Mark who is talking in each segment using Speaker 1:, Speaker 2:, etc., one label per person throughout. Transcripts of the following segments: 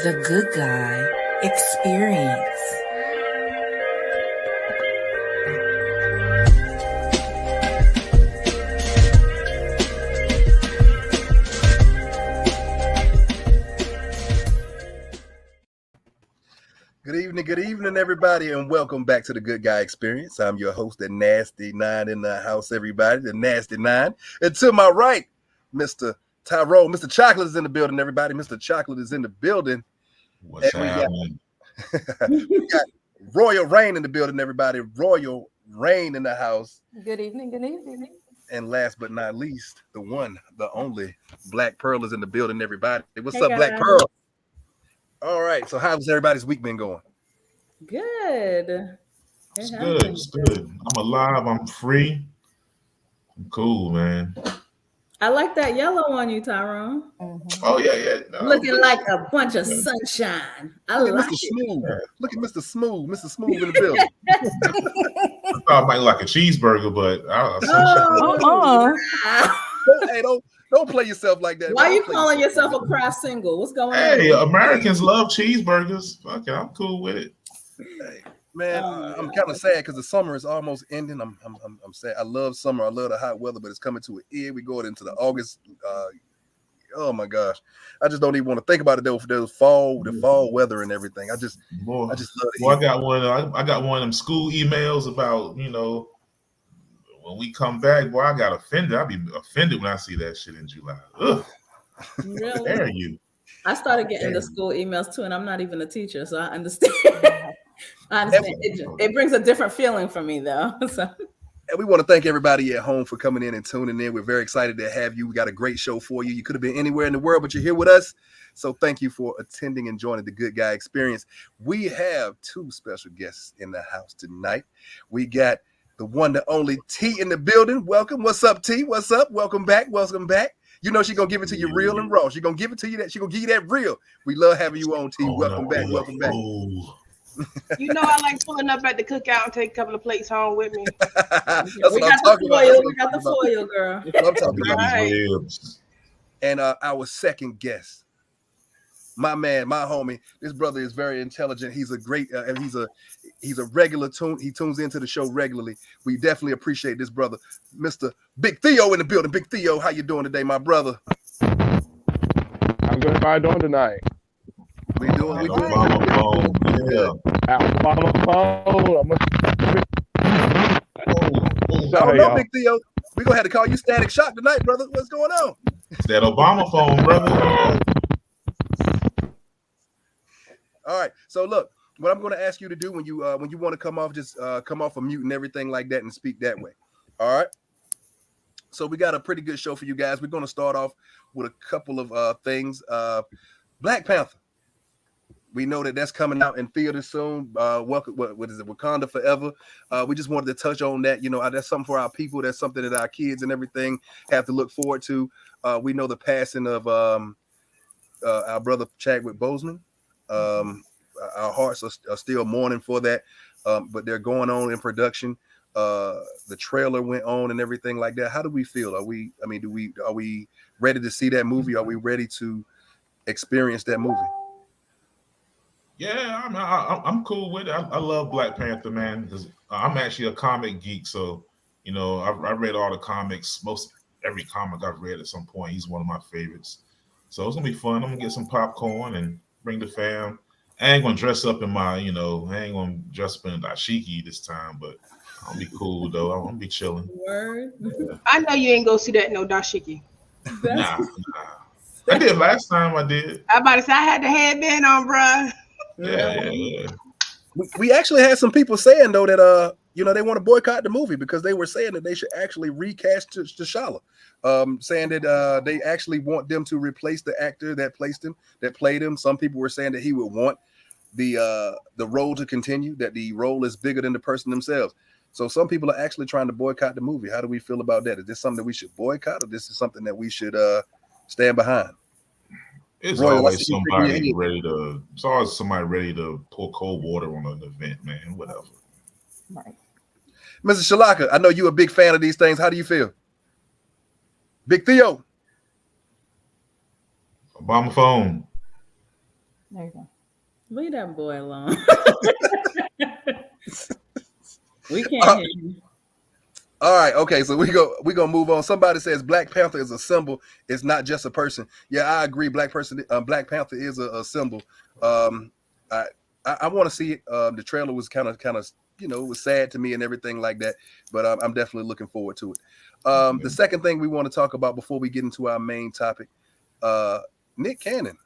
Speaker 1: The Good Guy Experience.
Speaker 2: Good evening, everybody, and welcome back to the Good Guy Experience. I'm your host, the Nasty Nine in the house, everybody, the Nasty Nine. And to my right, Mr. Tyrone, Mr. Chocolate is in the building, everybody. Mr. Chocolate is in the building.
Speaker 3: What's happening?
Speaker 2: We got Royal Rain in the building, everybody. Royal Rain in the house.
Speaker 4: Good evening, good evening.
Speaker 2: And last but not least, the one, the only Black Pearl is in the building, everybody. What's
Speaker 4: Hey,
Speaker 2: up, Black
Speaker 4: guys.
Speaker 2: Pearl? All right, so how's everybody's week been going?
Speaker 4: Good.
Speaker 3: It's good. It's good. I'm alive. I'm free. I'm cool, man.
Speaker 4: I like that yellow on you, Tyrone.
Speaker 3: Oh yeah. No,
Speaker 4: Looking like a bunch of sunshine. I
Speaker 2: Look at
Speaker 4: like
Speaker 2: Mr.
Speaker 4: it.
Speaker 2: Smooth. Look at Mr. Smooth. Mr. Smooth in the building.
Speaker 3: I thought I might like a cheeseburger, but
Speaker 2: Hey, don't play yourself like that.
Speaker 4: Why are you
Speaker 2: Don't play
Speaker 4: calling yourself
Speaker 2: like
Speaker 4: a craft single? What's going
Speaker 3: hey,
Speaker 4: on?
Speaker 3: Americans love cheeseburgers. Fuck it, I'm cool with it.
Speaker 2: that. Hey, man,
Speaker 4: Oh,
Speaker 2: I'm kind of sad because the summer is almost ending. I'm sad. I love summer. I love the hot weather, but it's coming to an end. We going into the August. Oh my gosh, I just don't even want to think about it though. For the fall weather and everything. I just love it.
Speaker 3: Well, I got one of them school emails about, when we come back. Boy, I got offended. I'll be offended when I see that shit in July. Ugh.
Speaker 4: really?
Speaker 3: Dare you?
Speaker 4: I started getting the school emails too, and I'm not even a teacher, so I understand. I understand. It brings a different feeling for me, though. So.
Speaker 2: And we want to thank everybody at home for coming in and tuning in. We're very excited to have you. We got a great show for you. You could have been anywhere in the world, but you're here with us. So thank you for attending and joining the Good Guy Experience. We have two special guests in the house tonight. We got the one, the only T in the building. Welcome. What's up, T? What's up? Welcome back. Welcome back. You know she's gonna give it to you real and raw. She's gonna give it to you that. She's gonna give you that real. We love having you on, T. Welcome back. Welcome back.
Speaker 5: You know I like pulling up at the cookout and take a couple of plates home with me.
Speaker 2: That's
Speaker 4: we
Speaker 2: what I'm
Speaker 4: got
Speaker 2: talking
Speaker 4: the
Speaker 2: about.
Speaker 4: foil. We got the foil, girl.
Speaker 2: That's what I'm talking about.
Speaker 5: Right.
Speaker 2: And our second guest, my man, my homie. This brother is very intelligent. He's a great, and he's a regular tune. He tunes into the show regularly. We definitely appreciate this brother, Mr. Big Theo in the building. Big Theo, how you doing today, my brother?
Speaker 6: I'm good. How you doing tonight?
Speaker 2: We doing.
Speaker 3: Yeah.
Speaker 6: Alabama phone.
Speaker 2: I don't know, Big Theo. We're gonna have to call you Static Shock tonight, brother. What's going on?
Speaker 3: It's that Obama phone, brother.
Speaker 2: All right. So look, what I'm going to ask you to do when you want to come off, just come off of mute and everything like that and speak that way. All right. So we got a pretty good show for you guys. We're going to start off with a couple of things. Black Panther. We know that that's coming out in theaters soon. Welcome. What is it? Wakanda Forever. We just wanted to touch on that. That's something for our people. That's something that our kids and everything have to look forward to. We know the passing of our brother Chadwick Boseman. Our hearts are still mourning for that, but they're going on in production. The trailer went on and everything like that. How do we feel? Are we ready to see that movie? Are we ready to experience that movie?
Speaker 3: Yeah, I'm cool with it. I love Black Panther, man, because I'm actually a comic geek. So, I read all the comics. Most every comic I've read at some point. He's one of my favorites. So it's gonna be fun. I'm gonna get some popcorn and bring the fam. I ain't gonna dress up in my, I ain't gonna dress up in dashiki this time, but I'll be cool though. I'm gonna be chilling.
Speaker 4: Word.
Speaker 3: Yeah.
Speaker 5: I know you ain't go see that no dashiki.
Speaker 3: Nah. I did last time. I did.
Speaker 5: I about to say I had the headband on, bruh.
Speaker 3: Yeah.
Speaker 2: We actually had some people saying though that they want to boycott the movie because they were saying that they should actually recast T'Challa, saying that they actually want them to replace the actor that played him. Some people were saying that he would want the role to continue, that the role is bigger than the person themselves. So some people are actually trying to boycott the movie. How do we feel about that? Is this something that we should boycott, or this is something that we should stand behind?
Speaker 3: It's
Speaker 2: Royal,
Speaker 3: always somebody ready to. It's always somebody ready to pour cold water on an event, man. Whatever.
Speaker 4: Right.
Speaker 2: Mr. Shalaka, I know you're a big fan of these things. How do you feel? Big Theo.
Speaker 3: Obama phone.
Speaker 7: There you go.
Speaker 4: Leave that boy alone. We can't hear you.
Speaker 2: All right, okay, so we gonna move on. Somebody says Black Panther is a symbol. It's not just a person. Yeah, I agree. Black Panther is a symbol. I want to see it. The trailer was kind of it was sad to me and everything like that, but I'm definitely looking forward to it. The second thing we want to talk about before we get into our main topic, Nick Cannon.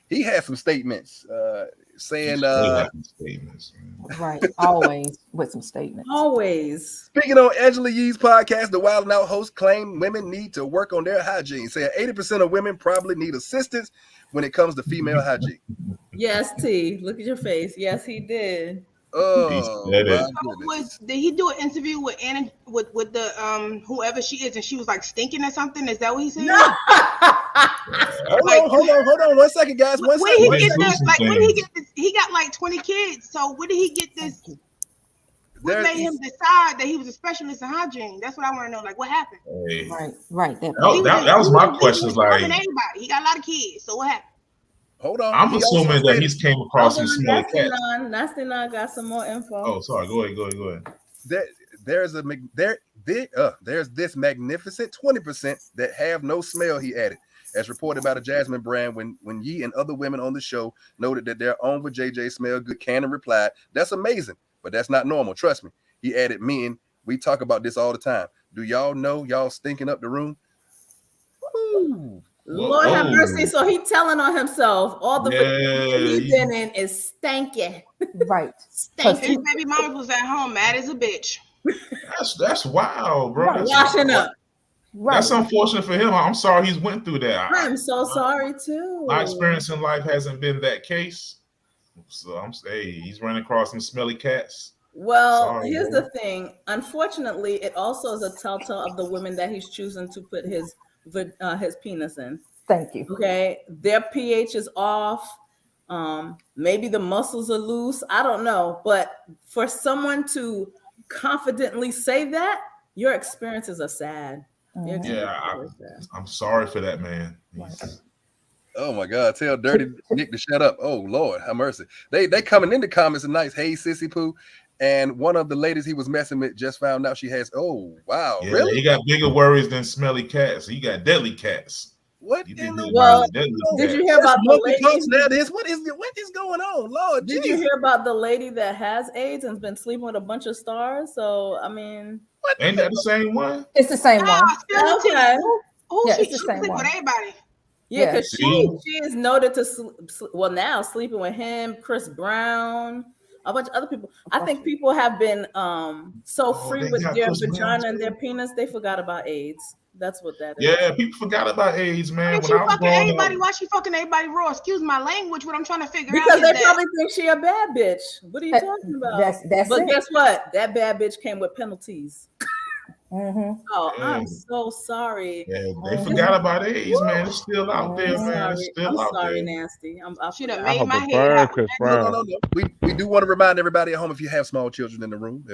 Speaker 2: He had some statements saying
Speaker 7: right, always with some statements.
Speaker 4: Always.
Speaker 2: Speaking on Angela Yee's podcast, the Wild 'N Out host claimed women need to work on their hygiene, saying 80% of women probably need assistance when it comes to female hygiene.
Speaker 4: Yes, T. Look at your face. Yes, he did.
Speaker 2: Oh,
Speaker 5: did he do an interview with Anna with the whoever she is, and she was like stinking or something? Is that what he said?
Speaker 4: No.
Speaker 2: Hold on 1 second, guys.
Speaker 5: Where did he get this? Like, where did he get this? He got like 20 kids. So where did he get this? What made him decide that he was a specialist in hygiene? That's what I want to know. Like, what happened?
Speaker 3: Hey.
Speaker 7: Right.
Speaker 3: That was my question. Like,
Speaker 5: anybody, he got a lot of kids. So what happened?
Speaker 2: Hold on.
Speaker 3: I'm assuming that he's came across some smelly cats.
Speaker 4: Nasty Nine got some more info.
Speaker 3: Oh, sorry. Go ahead.
Speaker 2: There's this magnificent 20% that have no smell, he added. As reported by the Jasmine brand, when Yee and other women on the show noted that their own vajayjay smell good, Cannon replied, "That's amazing, but that's not normal. Trust me." He added, "Men, we talk about this all the time. Do y'all know y'all stinking up the room?" Ooh.
Speaker 4: Lord have mercy. So he telling on himself. All the he's been in is stanky.
Speaker 7: Right.
Speaker 5: His baby mama was at home mad as a bitch.
Speaker 3: That's wild, bro.
Speaker 7: Right.
Speaker 4: Washing up.
Speaker 7: Right.
Speaker 3: That's unfortunate for him. I'm sorry he's went through that.
Speaker 4: I'm so sorry too.
Speaker 3: My experience in life hasn't been that case. So I'm saying he's running across some smelly cats.
Speaker 4: Well, here's the thing. Unfortunately, it also is a telltale of the women that he's choosing to put his penis in.
Speaker 7: Thank you.
Speaker 4: Okay, their pH is off. Maybe the muscles are loose. I don't know, but for someone to confidently say that, your experiences are sad.
Speaker 3: I'm sorry for that, man.
Speaker 2: Oh my God! Tell Dirty Nick to shut up. Oh Lord, have mercy. They coming in the comments and nice. Hey, Sissy Poo. And one of the ladies he was messing with just found out she has. Oh wow,
Speaker 3: yeah,
Speaker 2: really?
Speaker 3: He got bigger worries than smelly cats. He got deadly cats.
Speaker 2: What in the
Speaker 4: world? Did you hear about the lady?
Speaker 2: What is going on, Lord?
Speaker 4: Did you hear about the lady that has AIDS and's been sleeping with a bunch of stars? So I mean,
Speaker 3: ain't that the same one?
Speaker 7: It's the same one.
Speaker 4: Okay.
Speaker 5: It's the same one. With everybody.
Speaker 4: Yeah, because she is noted to now sleeping with him, Chris Brown, a bunch of other people. I think people have been so free with their vagina and their penis, they forgot about AIDS. That's what that is.
Speaker 3: Yeah, people forgot about AIDS, man.
Speaker 5: Why she fucking everybody raw? Excuse my language. What I'm trying to figure
Speaker 4: out because they probably think she a bad bitch. What are you talking about? But guess what? That bad bitch came with penalties.
Speaker 7: Mm-hmm.
Speaker 4: Oh, I'm so sorry.
Speaker 3: Yeah, they forgot about AIDS, man. It's still out there, man. It's still out
Speaker 4: sorry,
Speaker 3: there.
Speaker 4: Nasty. I
Speaker 5: should have made my head.
Speaker 2: No. We do want to remind everybody at home, if you have small children in the room,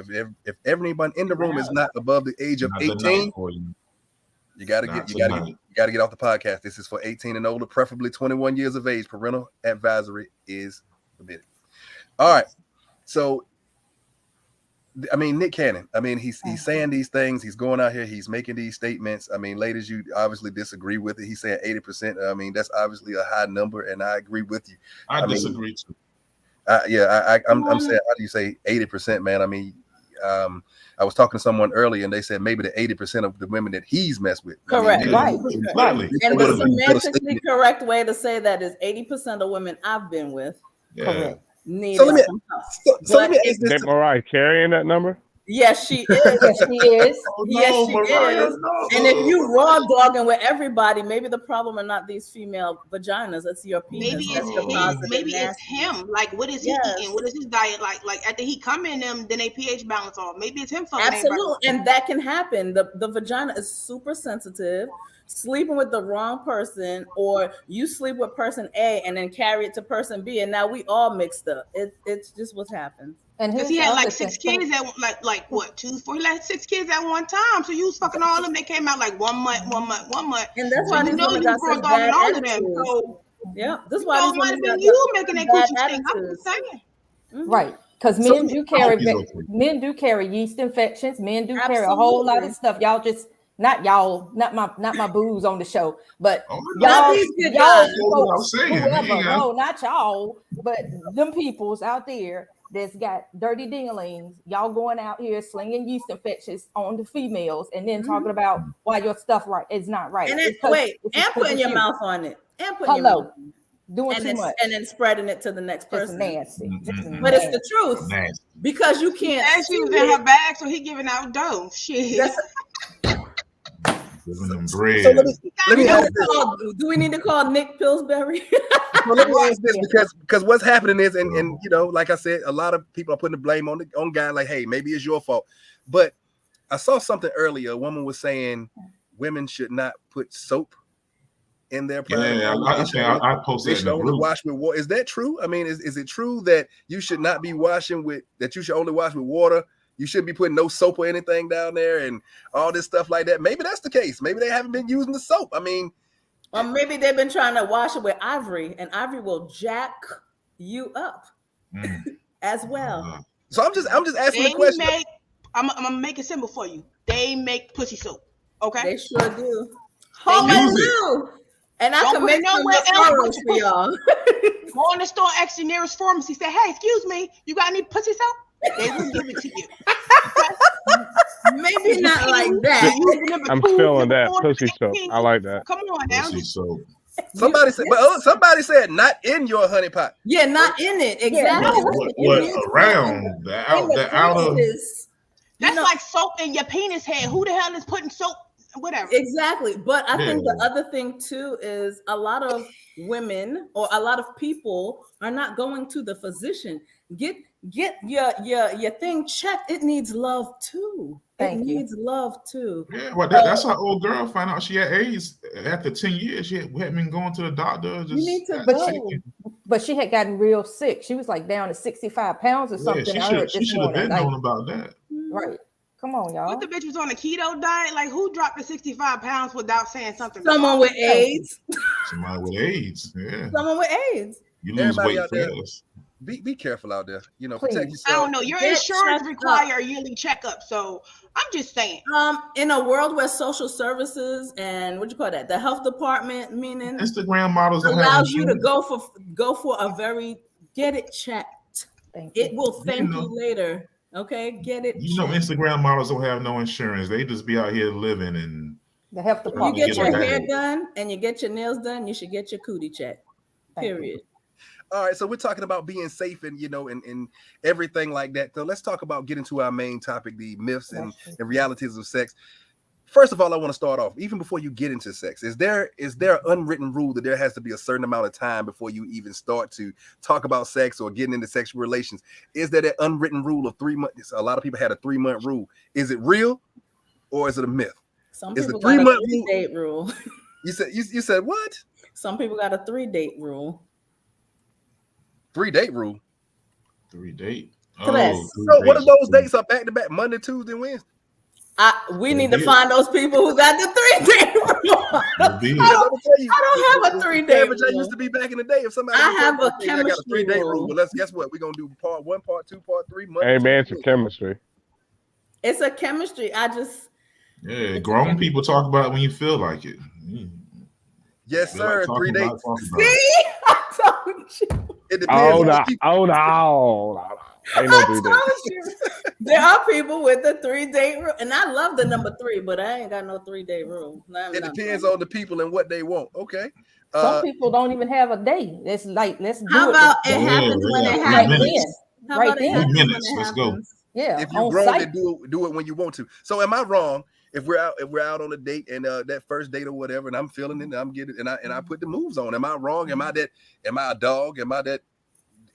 Speaker 2: if everyone in the room is not above the age of 18, you gotta get off the podcast. This is for 18 and older, preferably 21 years of age. Parental advisory is forbidden. All right. So I mean, Nick Cannon, I mean, he's saying these things. He's going out here. He's making these statements. I mean, ladies, you obviously disagree with it. He's saying 80%. I mean, that's obviously a high number, and I agree with you.
Speaker 3: I disagree too.
Speaker 2: I'm saying, how do you say 80%, man? I mean, I was talking to someone earlier, and they said maybe the 80% of the women that he's messed with.
Speaker 4: Correct.
Speaker 2: I
Speaker 4: mean, right. And the semantically correct way to say that is 80% of women I've been with.
Speaker 3: Yeah.
Speaker 4: Correct.
Speaker 2: So let me ask this.
Speaker 6: Mariah carrying that number?
Speaker 4: Yes, she is.
Speaker 7: Yes, she is.
Speaker 4: Yes, she is. And if you raw dogging with everybody, maybe the problem are not these female vaginas. It's your penis.
Speaker 5: Maybe it's him. Like, what is he eating? What is his diet like? Like, after he come in them, then they pH balance off. Maybe it's him.
Speaker 4: Absolutely, and that can happen. The vagina is super sensitive. Sleeping with the wrong person, or you sleep with person A and then carry it to person B, and now we all mixed up. It's just what happens.
Speaker 5: And he had like 6 kids at like what 2, 4? He had 6 kids at one time. So you was fucking all of them. They came out like 1 month.
Speaker 4: And that's why these women got such bad attitude. Yeah, this is why
Speaker 5: So it
Speaker 4: these
Speaker 5: might have
Speaker 4: women
Speaker 5: been you making that
Speaker 4: bad
Speaker 5: coochie stink. I'm
Speaker 4: attitudes.
Speaker 5: just saying.
Speaker 7: Right. Because
Speaker 2: So-
Speaker 7: men do carry yeast infections. Men do carry a whole lot of
Speaker 4: Absolutely.
Speaker 7: stuff. Y'all just not my booze on the show, but
Speaker 3: Oh,
Speaker 4: Not
Speaker 7: y'all,
Speaker 4: these good
Speaker 7: y'all
Speaker 4: guys.
Speaker 3: What I'm
Speaker 7: folks,
Speaker 3: saying,
Speaker 7: whoever,
Speaker 3: yeah.
Speaker 7: no, not y'all, but them peoples out there that's got dirty dinglings, y'all going out here slinging yeast infections on the females, and then talking about why your stuff is not right.
Speaker 4: And then
Speaker 7: It's 'cause-
Speaker 4: wait,
Speaker 7: it's
Speaker 4: and
Speaker 7: just 'cause
Speaker 4: putting
Speaker 7: it's
Speaker 4: your
Speaker 7: you.
Speaker 4: mouth on it, and putting your
Speaker 7: Hello.
Speaker 4: mouth on it.
Speaker 7: Doing
Speaker 4: And
Speaker 7: too
Speaker 4: then,
Speaker 7: much.
Speaker 4: and then spreading it to the next
Speaker 7: Just
Speaker 4: person.
Speaker 7: nasty. Just
Speaker 4: But it's the
Speaker 7: nasty.
Speaker 4: truth
Speaker 3: Nasty.
Speaker 4: because you can't.
Speaker 5: And she was
Speaker 4: see
Speaker 5: in
Speaker 4: it.
Speaker 5: her bag, so he giving out dough. Shit.
Speaker 4: That's-
Speaker 3: Giving them
Speaker 2: So
Speaker 3: bread.
Speaker 2: let me
Speaker 4: you know,
Speaker 2: ask this.
Speaker 4: do we need to call Nick Pillsbury?
Speaker 2: So let me ask this because what's happening is, and you know, like I said, a lot of people are putting the blame on guy, like, hey, maybe it's your fault. But I saw something earlier. A woman was saying women should not put soap in their private.
Speaker 3: Yeah, I posted
Speaker 2: They
Speaker 3: that
Speaker 2: should
Speaker 3: in the
Speaker 2: only
Speaker 3: group.
Speaker 2: wash with water. Is that true? I mean, is it true that you should not be washing with that? You should only wash with water. You shouldn't be putting no soap or anything down there and all this stuff like that. Maybe that's the case. Maybe they haven't been using the soap. I mean,
Speaker 4: Or maybe they've been trying to wash it with ivory, and ivory will jack you up as well.
Speaker 2: so I'm just asking
Speaker 5: They
Speaker 2: the question.
Speaker 5: make. I'm gonna make it simple for you. They make pussy soap. Okay.
Speaker 4: They sure do.
Speaker 5: They
Speaker 4: Oh,
Speaker 5: use
Speaker 4: I do. And I
Speaker 5: Don't
Speaker 4: can
Speaker 5: put
Speaker 4: make
Speaker 5: it
Speaker 4: some
Speaker 5: nowhere else.
Speaker 4: referrals for y'all.
Speaker 5: Go in the store, ask the nearest pharmacy. Say, hey, excuse me, you got any pussy soap? They will give it to you.
Speaker 4: Maybe not like that.
Speaker 6: I'm feeling that pussy soap. I like that.
Speaker 5: Come on now.
Speaker 3: Pussy soap.
Speaker 2: Somebody said, but somebody said not in your honey pot.
Speaker 4: Yeah, not in it. Exactly.
Speaker 3: What around the outer?
Speaker 5: That's like soap in your penis head. Who the hell is putting soap? Whatever.
Speaker 4: Exactly. But I think the other thing too is a lot of women or a lot of people are not going to the physician. Get your thing checked. It needs love too. It needs love too.
Speaker 3: Yeah, well, that's our old girl found out she had AIDS after 10 years. She hadn't been going to the doctor.
Speaker 4: You need to go.
Speaker 7: But she had gotten real sick. She was like down to 65 pounds or something.
Speaker 3: She should have been known about that.
Speaker 7: Right. Come on, y'all.
Speaker 5: What, the bitch was on a keto diet? Like, who dropped the 65 pounds without saying something?
Speaker 4: Someone with AIDS.
Speaker 3: Somebody with AIDS. Yeah.
Speaker 4: Someone with AIDS.
Speaker 3: You lose
Speaker 2: Everybody
Speaker 3: weight
Speaker 2: out there,
Speaker 3: fast.
Speaker 2: be careful out there. You know,
Speaker 7: Please.
Speaker 2: protect yourself.
Speaker 5: I don't know. Your insurance require a yearly checkup, so I'm just saying.
Speaker 4: In a world where social services and what you call that, the health department, meaning
Speaker 3: Instagram models
Speaker 4: allows you to go for a very get it checked. It will thank you later. Okay, get it.
Speaker 3: You know, Instagram models don't have no insurance. They just be out here living and
Speaker 7: the health department.
Speaker 4: You get your hair done and you get your nails done. You should get your cootie checked. Period.
Speaker 2: All right, so we're talking about being safe and, you know, and everything like that. So let's talk about getting to our main topic, the myths and realities of sex. First of all, I want to start off, even before you get into sex, is there an unwritten rule that there has to be a certain amount of time before you even start to talk about sex or getting into sexual relations? Is there that unwritten rule of 3 months? A lot of people had a 3-month rule. Is it real or is it a myth?
Speaker 4: Some
Speaker 2: is
Speaker 4: people
Speaker 2: the 3-month
Speaker 4: got a 3-date rule.
Speaker 2: You said what?
Speaker 4: Some people got a 3-date rule.
Speaker 2: 3-date rule?
Speaker 3: 3-date?
Speaker 2: Oh, so what if those dates are back to back, Monday, Tuesday, Wednesday?
Speaker 4: We need to find those people who got the 3-date rule. I don't have a 3-date rule.
Speaker 2: I used to be back in the day. If somebody
Speaker 4: I have a
Speaker 2: chemistry, I got a 3-date rule. But guess what? We're gonna do part 1, part 2, part 3.
Speaker 6: Hey man, it's a chemistry.
Speaker 4: It's a chemistry.
Speaker 3: Yeah, grown people talk about it when you feel like it.
Speaker 2: Yes, sir. 3 dates.
Speaker 4: See, I told you.
Speaker 2: It depends.
Speaker 6: No. Ain't no 3 dates.
Speaker 4: There are people with the 3-date rule, and I love the number 3, but I ain't got no 3-date rule.
Speaker 2: It depends on the people and what they want. Okay.
Speaker 7: Some people don't even have a day. It's like, let's do
Speaker 4: How about it happens when it happens?
Speaker 7: Right then.
Speaker 3: Minutes. Let's go.
Speaker 7: Yeah.
Speaker 2: If you're grown, then do it when you want to. So am I wrong? If we're out on a date and that first date or whatever, and I'm feeling it, and I'm getting and I put the moves on. Am I wrong? Am I a dog? Am I that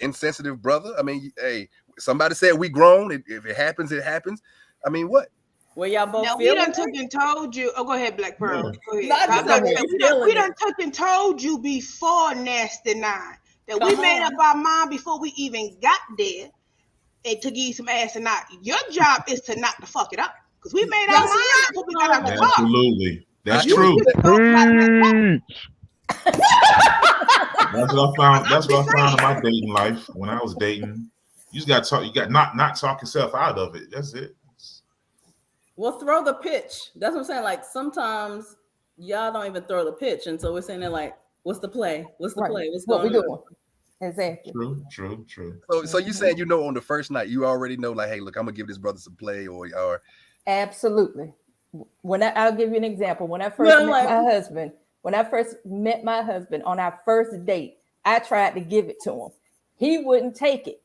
Speaker 2: insensitive brother? I mean, hey, somebody said we grown. If it happens, it happens. I mean, what?
Speaker 4: Well, y'all both
Speaker 5: now, we done took and told you. Oh, go ahead, Black Pearl.
Speaker 4: Yeah.
Speaker 5: Go ahead. We done took and told you before Nasty 9 that we made up our mind before we even got there and to give you some ass tonight. Your job is to not to fuck it up. Because we made our mind before we got out the car.
Speaker 3: Absolutely. That's true. That's what I found. That's what I found in my dating life. When I was dating, you just got to talk. You got not talk yourself out of it. That's it.
Speaker 4: Well, throw the pitch. That's what I'm saying. Like sometimes y'all don't even throw the pitch, and so we're saying they're like, "What's the play? What's the play? What's
Speaker 7: what
Speaker 4: going
Speaker 7: we
Speaker 4: on?"
Speaker 7: doing? Exactly.
Speaker 3: True.
Speaker 2: So you saying you know on the first night you already know like, hey, look, I'm gonna give this brother some play or
Speaker 7: Absolutely. I'll give you an example. When I first met my husband on our first date, I tried to give it to him. He wouldn't take it.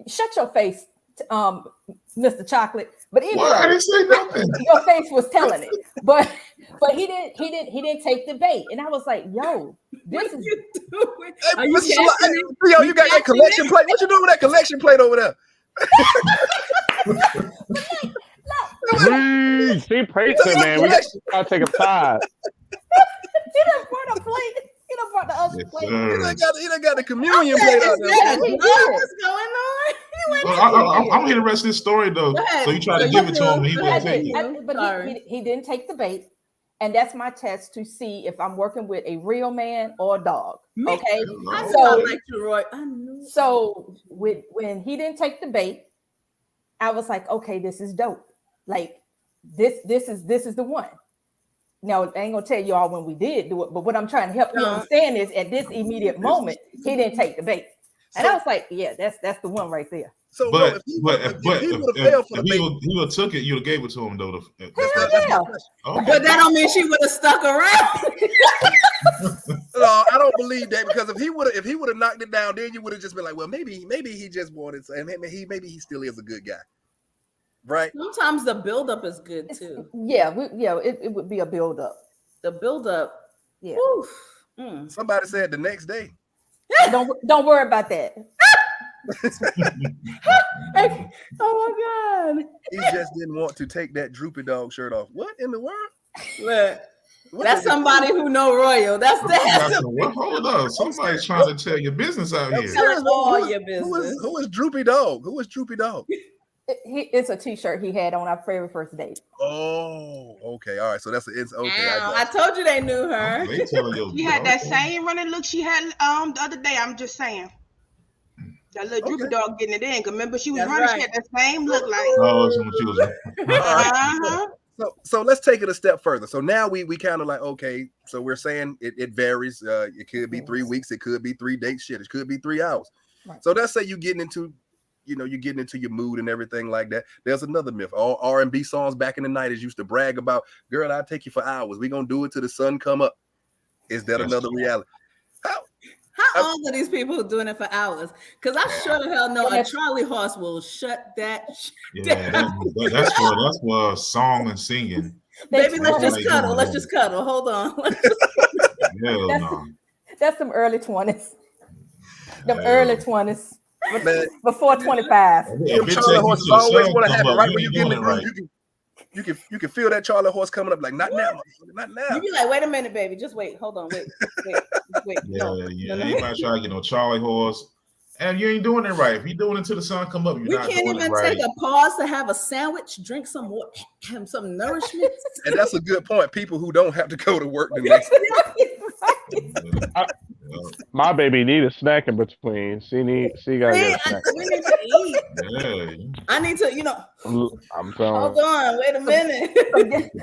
Speaker 7: Shut your face, Mr. Chocolate. But anyway,
Speaker 3: I didn't say nothing.
Speaker 7: Your face was telling it. But he didn't take the bait. And I was like, yo, this is
Speaker 4: you doing?
Speaker 2: hey,
Speaker 4: Are you
Speaker 2: yo, you got that collection plate. What you doing with that collection plate over there?
Speaker 6: See, Payton, man. We gotta take a side.
Speaker 7: He done brought a plate. He done brought the other plate.
Speaker 2: He done got the communion plate out there.
Speaker 4: What's going on?
Speaker 3: Well, I'm hearing the rest of this story though. So you try to give it to him, and he didn't take it.
Speaker 7: But he didn't take the bait. And that's my test to see if I'm working with a real man or a dog. Okay. So when he didn't take the bait, I was like, okay, this is dope. Like this is the one. Now I ain't gonna tell you all when we did do it, but what I'm trying to help you understand is at this immediate moment, he didn't take the bait. And I was like, yeah, that's the one right there.
Speaker 2: So,
Speaker 3: but
Speaker 2: he would have
Speaker 3: took it, you'd have gave it to him though.
Speaker 7: Yeah.
Speaker 3: Okay.
Speaker 4: But that don't mean she would have stuck around.
Speaker 2: No, I don't believe that because if he would have knocked it down, then you would have just been like, well, maybe he just wanted, and maybe he still is a good guy, right?
Speaker 4: Sometimes the buildup is good too.
Speaker 7: It would be a buildup.
Speaker 4: The buildup,
Speaker 7: yeah.
Speaker 2: Somebody said the next day.
Speaker 7: Don't worry about that.
Speaker 4: Oh my God!
Speaker 2: He just didn't want to take that droopy dog shirt off. What in the world?
Speaker 4: Look, that's somebody who know Royal. That's that.
Speaker 3: Hold on, somebody's trying to tell your business out here.
Speaker 4: Telling all your business.
Speaker 2: Who is Droopy Dog? Who is Droopy Dog?
Speaker 7: It's a T-shirt he had on our very first date.
Speaker 2: Oh, okay, all right. So it's okay.
Speaker 4: I told you they knew her.
Speaker 3: They telling you.
Speaker 5: She had that same running look she had the other day. I'm just saying. That little droopy dog getting it in. Cause remember she was running. Right. She had the same look like.
Speaker 3: Oh, so she was.
Speaker 2: Uh-huh. So let's take it a step further. So now we kind of like, okay, so we're saying it varies. It could be 3 weeks, it could be 3 dates, shit, it could be 3 hours. Right. So let's say you're getting into your mood and everything like that. There's another myth. All R&B songs back in the 90s used to brag about, girl, I'll take you for hours. We're gonna do it till the sun come up. Is that another reality?
Speaker 4: How old are these people who doing it for hours? Because I sure the hell know a Charlie horse will shut that shit down.
Speaker 3: That's for song and singing.
Speaker 4: Baby, let's just cuddle. Let's just cuddle. Hold on.
Speaker 3: Hell no.
Speaker 7: That's some early 20s. Early 20s. Before 25.
Speaker 2: Charlie horse is always want to happen right when you get in the room. You can feel that Charlie horse coming up like not now.
Speaker 4: You be like, wait a minute, baby. Just wait. Hold on. Wait.
Speaker 3: Yeah. Anybody try to get no Charlie horse. And you ain't doing it right. If you're doing it till the sun come up, you're not doing it right. We can't even take a pause
Speaker 4: to have a sandwich, drink some water, have some nourishment.
Speaker 2: And that's a good point. People who don't have to go to work the next day.
Speaker 6: My baby need a snack in between. She gotta get a snack.
Speaker 4: We need to eat. Yeah. I need to,
Speaker 6: I'm sorry.
Speaker 4: Hold on, wait a minute.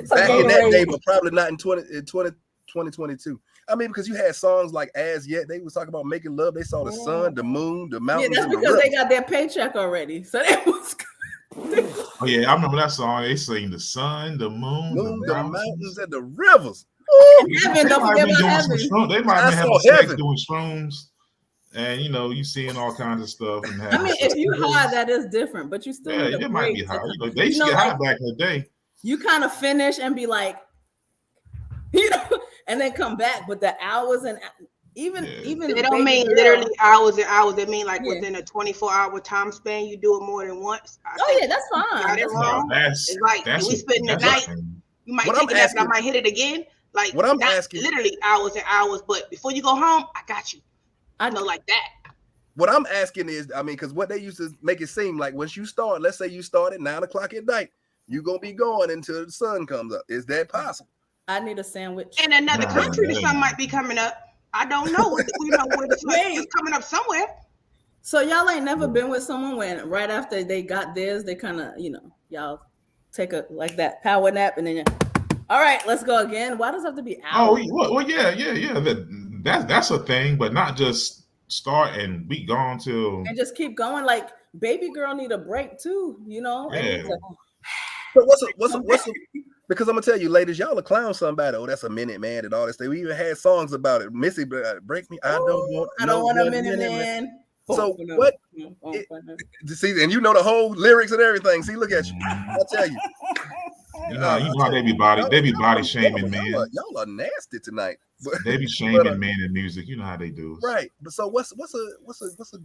Speaker 2: Back in that day, but probably not in 2022. I mean, because you had songs like As Yet, they was talking about making love. They saw the sun, the moon, the mountains.
Speaker 4: Yeah, that's because they got their paycheck already. So that was good.
Speaker 3: Oh yeah, I remember that song. They sing the sun, the moon, the
Speaker 2: mountains, and the rivers.
Speaker 3: Heaven, don't forget about heaven. They might have having sex doing shrooms, and you seeing all kinds of stuff. And
Speaker 4: I mean, if you high, that is different, but you still
Speaker 3: it might be high. They used to get high back in the day.
Speaker 4: You kind of finish and be like, and then come back. But the hours and even
Speaker 5: they don't mean literally hours and hours. They mean like within a 24-hour time span. You do it more than once.
Speaker 4: That's fine.
Speaker 5: It's like we spend the night. You might take it up and I might hit it again. Like
Speaker 2: what I'm asking,
Speaker 5: literally hours and hours, but before you go home, I got you. I know like that.
Speaker 2: What I'm asking is, I mean, because what they used to make it seem like once you start, let's say you start at 9 o'clock at night, you're gonna be going until the sun comes up. Is that possible?
Speaker 4: I need a sandwich.
Speaker 5: In another country, the sun might be coming up. I don't know. Where it's coming up somewhere.
Speaker 4: So y'all ain't never been with someone when right after they got theirs, they kind of, y'all take a like that power nap and then all right, let's go again. Why does it have to be hours?
Speaker 3: Oh, well, yeah. That's a thing, but not just start and be gone till
Speaker 4: and just keep going. Like baby girl need a break too,
Speaker 3: Yeah.
Speaker 2: But what's because I'm gonna tell you, ladies, y'all are clown somebody. Oh, that's a minute man and all this thing. We even had songs about it. Missy, break me. I don't want
Speaker 4: a minute man.
Speaker 2: So what? See, and you know the whole lyrics and everything. See, look at you. I'll tell you.
Speaker 3: You know how they be body shaming men.
Speaker 2: Y'all are nasty tonight.
Speaker 3: They be shaming men in music. You know how they do.
Speaker 2: Right. But so what's a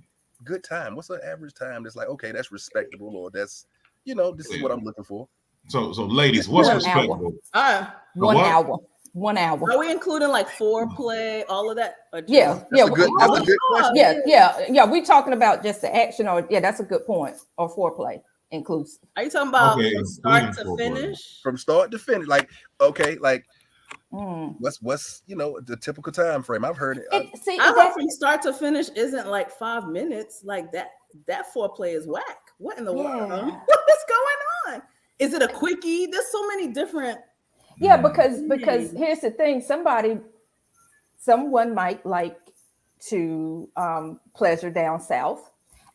Speaker 2: good time? What's an average time that's like, okay, that's respectable, or that's this is what I'm looking for.
Speaker 3: So ladies, what's respectable?
Speaker 7: 1 hour. 1 hour.
Speaker 4: Are we including like foreplay, all of that?
Speaker 7: Yeah.
Speaker 2: That's a good question.
Speaker 7: Yeah. We talking about just the action, or that's a good point. Or foreplay inclusive.
Speaker 4: Are you talking about from start to finish?
Speaker 2: From start to finish, like okay, like what's the typical time frame? I've heard it.
Speaker 4: I hope from start to finish isn't like 5 minutes. Like that foreplay is whack. What in the world? What is going on? Is it a quickie? There's so many different.
Speaker 7: Yeah, because here's the thing. Someone might like to pleasure down south,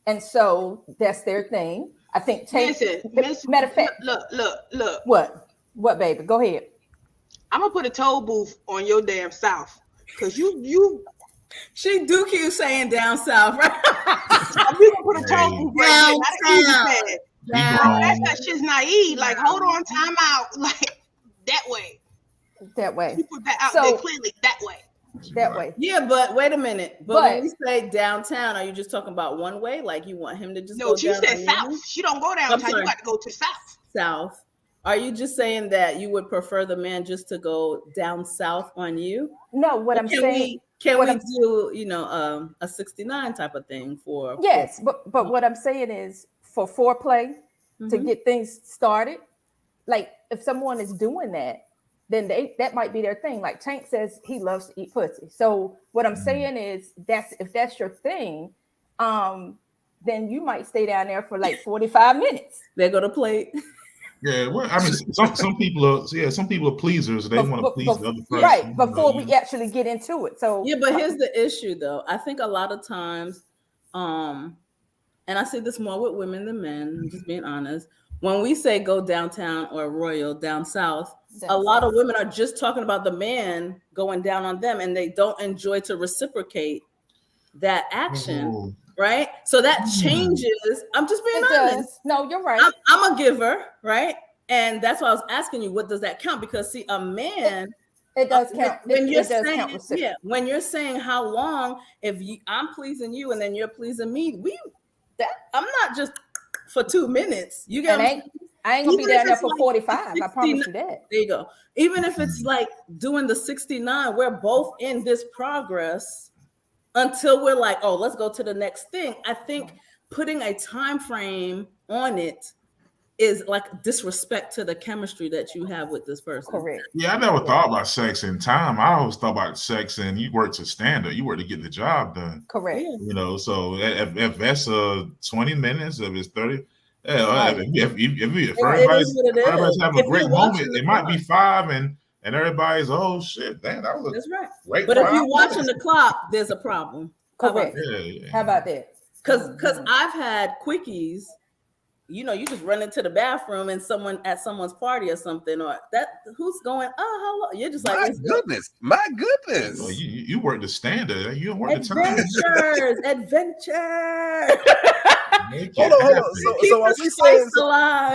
Speaker 7: and so that's their thing. I think. Matter of fact,
Speaker 5: look.
Speaker 7: What, baby? Go ahead.
Speaker 5: I'm gonna put a toll booth on your damn south, cause you.
Speaker 4: She do keep saying down south, right?
Speaker 5: We gonna put a toll booth right there. That's that shit's naive. Like, hold on, time out. Like that way. You put that out there clearly that way.
Speaker 4: Yeah, but wait a minute. But when we say downtown, are you just talking about one way? Like you want him to just go
Speaker 5: she
Speaker 4: down
Speaker 5: said south. You? She don't go downtown. You got to go to south.
Speaker 4: South. Are you just saying that you would prefer the man just to go down south on you?
Speaker 7: No, what I'm saying.
Speaker 4: Can we do a 69 type of thing for?
Speaker 7: Yes, but what I'm saying is for foreplay to get things started. Like if someone is doing that, then that might be their thing. Like Tank says he loves to eat pussy. So what I'm saying is if that's your thing, then you might stay down there for like 45 minutes.
Speaker 4: They're gonna play.
Speaker 3: Yeah, well, I mean, some people are pleasers. They want to please the other person,
Speaker 7: right? Before we actually get into it. So
Speaker 4: yeah, but here's the issue, though. I think a lot of times, and I see this more with women than men. I'm just being honest. When we say go downtown or Royal down south, a lot of women are just talking about the man going down on them, and they don't enjoy to reciprocate that action. Right, so that changes. I'm just being honest.
Speaker 7: No, you're right.
Speaker 4: I'm a giver, right? And that's why I was asking you, what does that count? Because see, a man,
Speaker 7: it does count.
Speaker 4: When you're saying how long, if I'm pleasing you and then you're pleasing me, I'm not just for 2 minutes. You get
Speaker 7: I ain't gonna be down there for 45. I promise you that.
Speaker 4: There you go. Even if it's like doing the 69, we're both in this progress. Until we're like, oh, let's go to the next thing. I think putting a time frame on it is like disrespect to the chemistry that you have with this person.
Speaker 7: Correct.
Speaker 3: Yeah, I never thought about sex in time. I always thought about sex and you work to standard. You work to get the job done.
Speaker 7: Correct.
Speaker 3: So if that's 20 minutes, if it's 30, if everybody's having a great moment, it might be 5 and everybody's, oh shit, damn, that was
Speaker 4: that's right.
Speaker 3: Great.
Speaker 4: But if you're watching the clock, there's a problem.
Speaker 7: Correct. How about that?
Speaker 4: Because I've had quickies. You just run into the bathroom and someone at someone's party or something, or who's going, oh, how long? You're just like,
Speaker 2: my goodness.
Speaker 3: Well, you work the standard. You don't work the time.
Speaker 4: Adventure.
Speaker 2: Hold on. So are we saying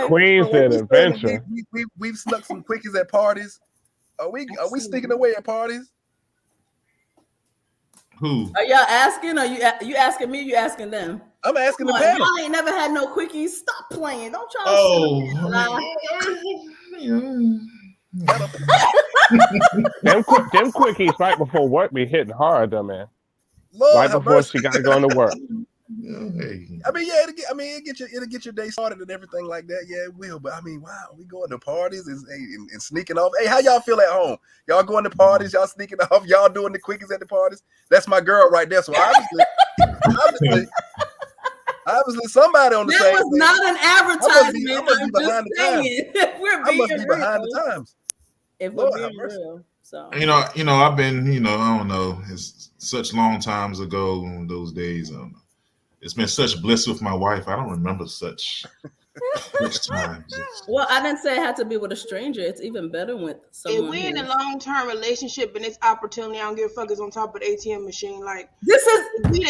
Speaker 6: Queen said adventure?
Speaker 2: We've snuck some quickies at parties. Are we sneaking away at parties?
Speaker 3: Who?
Speaker 4: Are y'all asking? Are you asking me? You asking them?
Speaker 2: I'm asking the panel.
Speaker 4: Y'all ain't never had no quickies. Stop playing. Don't y'all?
Speaker 3: Oh.
Speaker 6: them quickies right before work be hitting hard, though, man.
Speaker 2: Lord,
Speaker 6: right before she got to go into work.
Speaker 3: Hey.
Speaker 2: I mean, yeah, it'll get your day started and everything like that. Yeah, it will. But I mean, wow, we going to parties and sneaking off. Hey, how y'all feel at home? Y'all going to parties? Y'all sneaking off? Y'all doing the quickies at the parties? That's my girl right there. So obviously, somebody on the
Speaker 4: that
Speaker 2: same.
Speaker 4: Was not an advertisement.
Speaker 2: I must be behind the times.
Speaker 4: We're
Speaker 2: I
Speaker 4: being
Speaker 2: must be behind the times.
Speaker 4: If we're being real. So
Speaker 3: I've been, I don't know, it's such long times ago in those days. It's been such bliss with my wife. I don't remember such times.
Speaker 4: Well, I didn't say it had to be with a stranger. It's even better with someone.
Speaker 5: If we're in a long-term relationship and it's opportunity, I don't give a fuck. It's on top of the ATM machine. Like
Speaker 4: this is
Speaker 5: we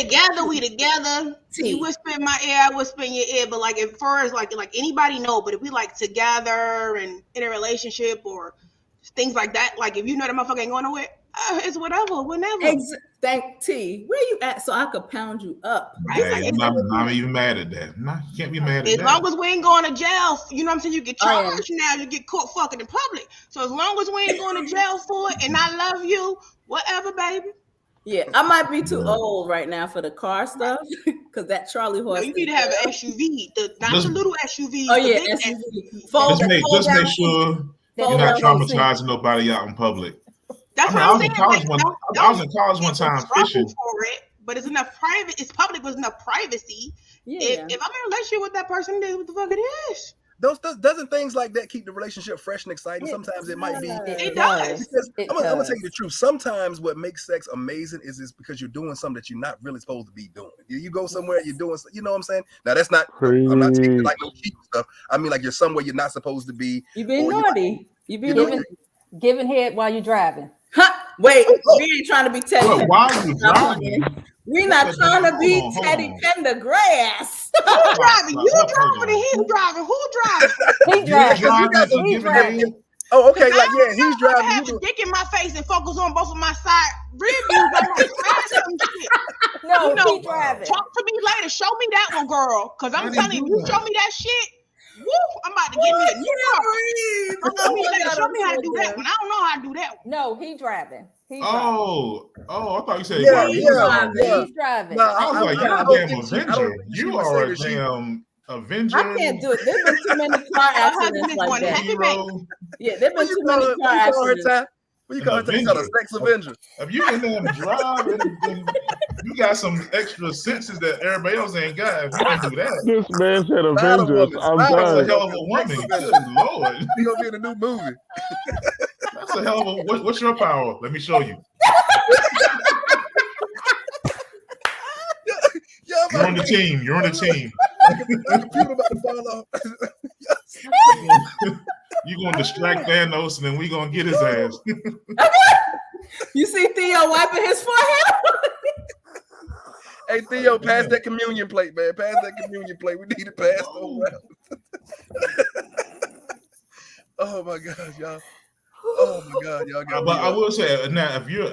Speaker 5: together. You whisper in my ear, I whisper in your ear. But like as far as like anybody know, but if we like together and in a relationship or things like that, like if you know that motherfucker ain't going nowhere, it's whatever, whenever.
Speaker 4: Thank T. Where you at? So I could pound you up.
Speaker 3: Right? I'm not even mad at that. You can't be mad at that.
Speaker 5: As long as we ain't going to jail, you know what I'm saying? You get charged now, you get caught fucking in public. So as long as we ain't going to jail for it and I love you, whatever, baby.
Speaker 4: Yeah, I might be too old right now for the car stuff because that Charlie horse.
Speaker 5: No, you need to have an SUV, not the little SUV.
Speaker 4: Oh yeah, SUV.
Speaker 3: Just make sure you're not traumatizing nobody out in public.
Speaker 5: That's what I'm saying.
Speaker 3: I was in college one time fishing.
Speaker 5: For it, but it's enough private. It's public with enough privacy. Yeah. If I'm in a relationship with that person, then what the fuck it is?
Speaker 2: Doesn't things like that keep the relationship fresh and exciting? Sometimes it might be.
Speaker 5: It does.
Speaker 2: I'm gonna tell you the truth. Sometimes what makes sex amazing is because you're doing something that you're not really supposed to be doing. You go somewhere, you're doing, you know what I'm saying? Now that's not. I'm not taking like no cheap stuff. I mean, like you're somewhere you're not supposed to be.
Speaker 7: You've been naughty. You've been giving head while you're driving.
Speaker 4: Wait, we ain't trying to be Teddy.
Speaker 3: Why are you driving?
Speaker 4: We're not trying to be Teddy Pendergrass.
Speaker 5: Who's driving? You driving and he's driving. Who driving?
Speaker 7: He's driving.
Speaker 2: Oh, okay. Like, yeah, he's driving.
Speaker 5: I have a dick in my face and focus on both of my side rear views. I'm like, some shit.
Speaker 7: No, he's driving.
Speaker 5: Talk to me later. Show me that one, girl. Because I'm telling you show me that shit. Woo, I'm about to get me a new car. Show me how to do that one. I don't know how to do that one.
Speaker 7: No, he's driving.
Speaker 3: Oh, I thought you said
Speaker 7: he's driving.
Speaker 3: No, I was like, you're a damn Avenger. You are a damn Avenger.
Speaker 4: I can't do it. There's been too many car accidents like that. Yeah, there's been too many car accidents.
Speaker 2: What you call it? You call a sex avenger.
Speaker 3: If you can damn drive, you got some extra senses that everybody else ain't got. If you can do that.
Speaker 6: This man said Avengers. I'm done.
Speaker 3: That's a hell of a woman. Good Lord.
Speaker 2: He's going to be in a new movie.
Speaker 3: That's a hell of a... What's your power? Let me show you. You're on the team. You're on the team. You're going to distract Thanos and then we're going to get his ass.
Speaker 4: You see Theo wiping his forehead?
Speaker 2: Hey, Theo, pass that communion plate, man. Pass that communion plate. We need to pass around. Oh, my God, y'all. Oh, my God, y'all.
Speaker 3: But I will say, now, if you're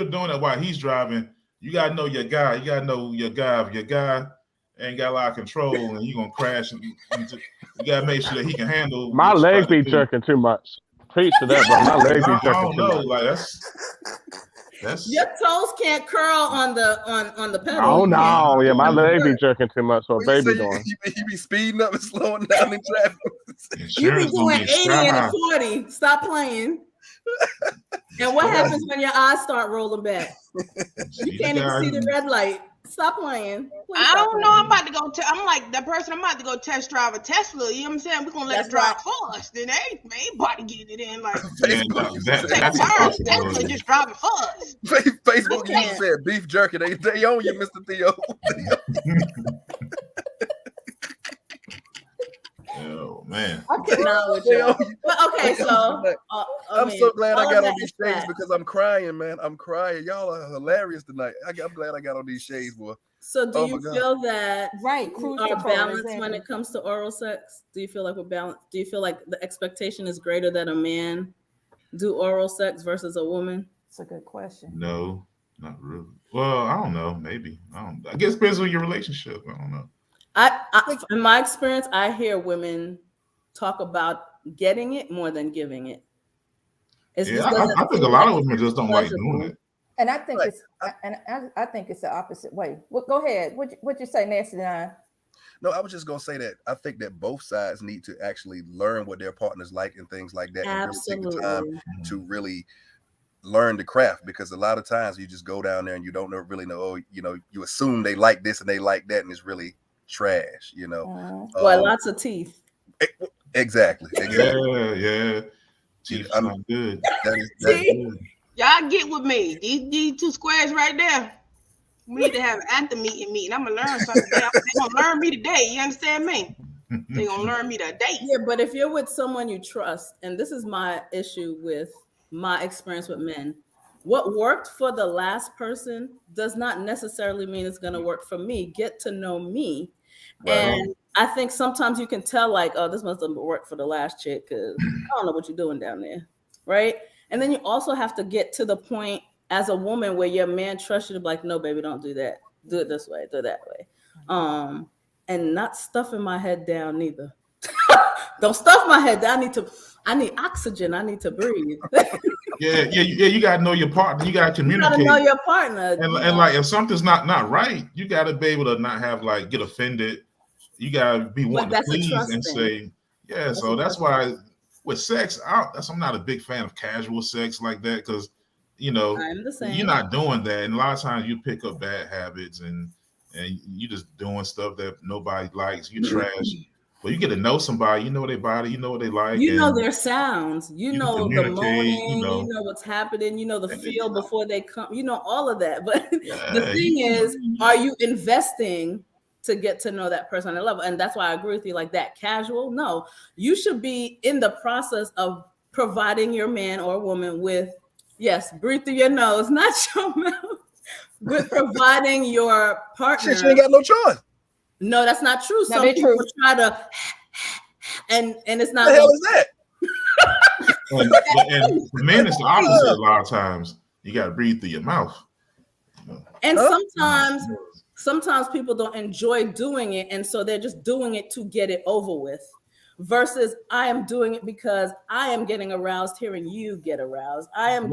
Speaker 3: doing it while he's driving, you got to know your guy. You got to know your guy. If your guy ain't got a lot of control and you're going to crash, you got to make sure that he can handle.
Speaker 6: My legs be jerking too much. Preach to that, but my legs be jerking too much.
Speaker 3: Like that's
Speaker 4: your toes can't curl on the pedal.
Speaker 6: Oh no, yeah, my legs be jerking too much. So baby doing.
Speaker 2: You be speeding up and slowing down in traffic.
Speaker 4: You be doing 80 and 40. Stop playing. And what happens when your eyes start rolling back? You can't even see the red light. Stop playing.
Speaker 5: I don't know. I'm about to go. I'm like that person. I'm about to go test drive a Tesla. You know what I'm saying? We're gonna let it drive fast. Then they about to get it in. Like Tesla just driving fast.
Speaker 2: Facebook even said beef jerky. They own you, Mr. Theo.
Speaker 3: Oh man,
Speaker 4: I cannot with you. But okay, so
Speaker 2: I'm so glad I got on these shades because I'm crying, man. I'm crying. Y'all are hilarious tonight. I'm glad I got on these shades, boy.
Speaker 4: So do you feel that
Speaker 7: cruise
Speaker 4: are balanced when it comes to oral sex? Do you feel like we're balanced? Do you feel like the expectation is greater that a man do oral sex versus a woman?
Speaker 7: That's a good question.
Speaker 3: No, not really. Well, I don't know. Maybe. I guess it depends on your relationship. I don't know.
Speaker 4: I in my experience, I hear women talk about getting it more than giving it.
Speaker 3: I think a lot of women just don't like doing it.
Speaker 7: And I think
Speaker 2: Right.
Speaker 7: I think it's the opposite way. Well, go ahead. What you say, Nasty Nine?
Speaker 2: No, I was just gonna say that I think that both sides need to actually learn what their partners like and things like that, and really take the time to really learn the craft, because a lot of times you just go down there and you don't really know. Oh, you assume they like this and they like that, and it's really trash.
Speaker 4: Well, lots of teeth.
Speaker 2: Exactly.
Speaker 3: Yeah. Teeth not good.
Speaker 2: That is good.
Speaker 5: Y'all get with me. These two squares right there. We need to have an after meeting. I'm gonna learn something. They're gonna learn me today. You understand me? They're gonna learn me today.
Speaker 4: Yeah, but if you're with someone you trust, and this is my issue with my experience with men, what worked for the last person does not necessarily mean it's gonna work for me. Get to know me. Right. And I think sometimes you can tell, like, oh, this must have worked for the last chick because I don't know what you're doing down there, right? And then you also have to get to the point as a woman where your man trusts you to be like, no, baby, don't do that. Do it this way, do it that way. And not stuffing my head down neither. Don't stuff my head down. I need oxygen. I need to breathe.
Speaker 3: Yeah. You gotta know your partner. You gotta communicate.
Speaker 4: You gotta know your partner.
Speaker 3: And like, if something's not right, you gotta be able to not have get offended. You gotta be wanting to please and say, yeah. So that's why with sex, I'm not a big fan of casual sex like that, because you're not doing that, and a lot of times you pick up bad habits and you just doing stuff that nobody likes. You trash. But you get to know somebody, you know their body, you know what they like.
Speaker 4: You know their sounds. You know the moaning. You know what's happening. You know the feel before they come. You know all of that. But the thing is, are you investing to get to know that person on a level? And that's why I agree with you. Like that casual, no. You should be in the process of providing your man or woman with, yes, breathe through your nose, not your mouth, with providing your partner.
Speaker 2: She ain't got no choice.
Speaker 4: No, that's not true. Some people try to, and it's not.
Speaker 2: What the hell is that?
Speaker 3: and for men, it's the opposite. A lot of times, you got to breathe through your mouth.
Speaker 4: And sometimes people don't enjoy doing it, and so they're just doing it to get it over with. Versus, I am doing it because I am getting aroused hearing you get aroused. I'm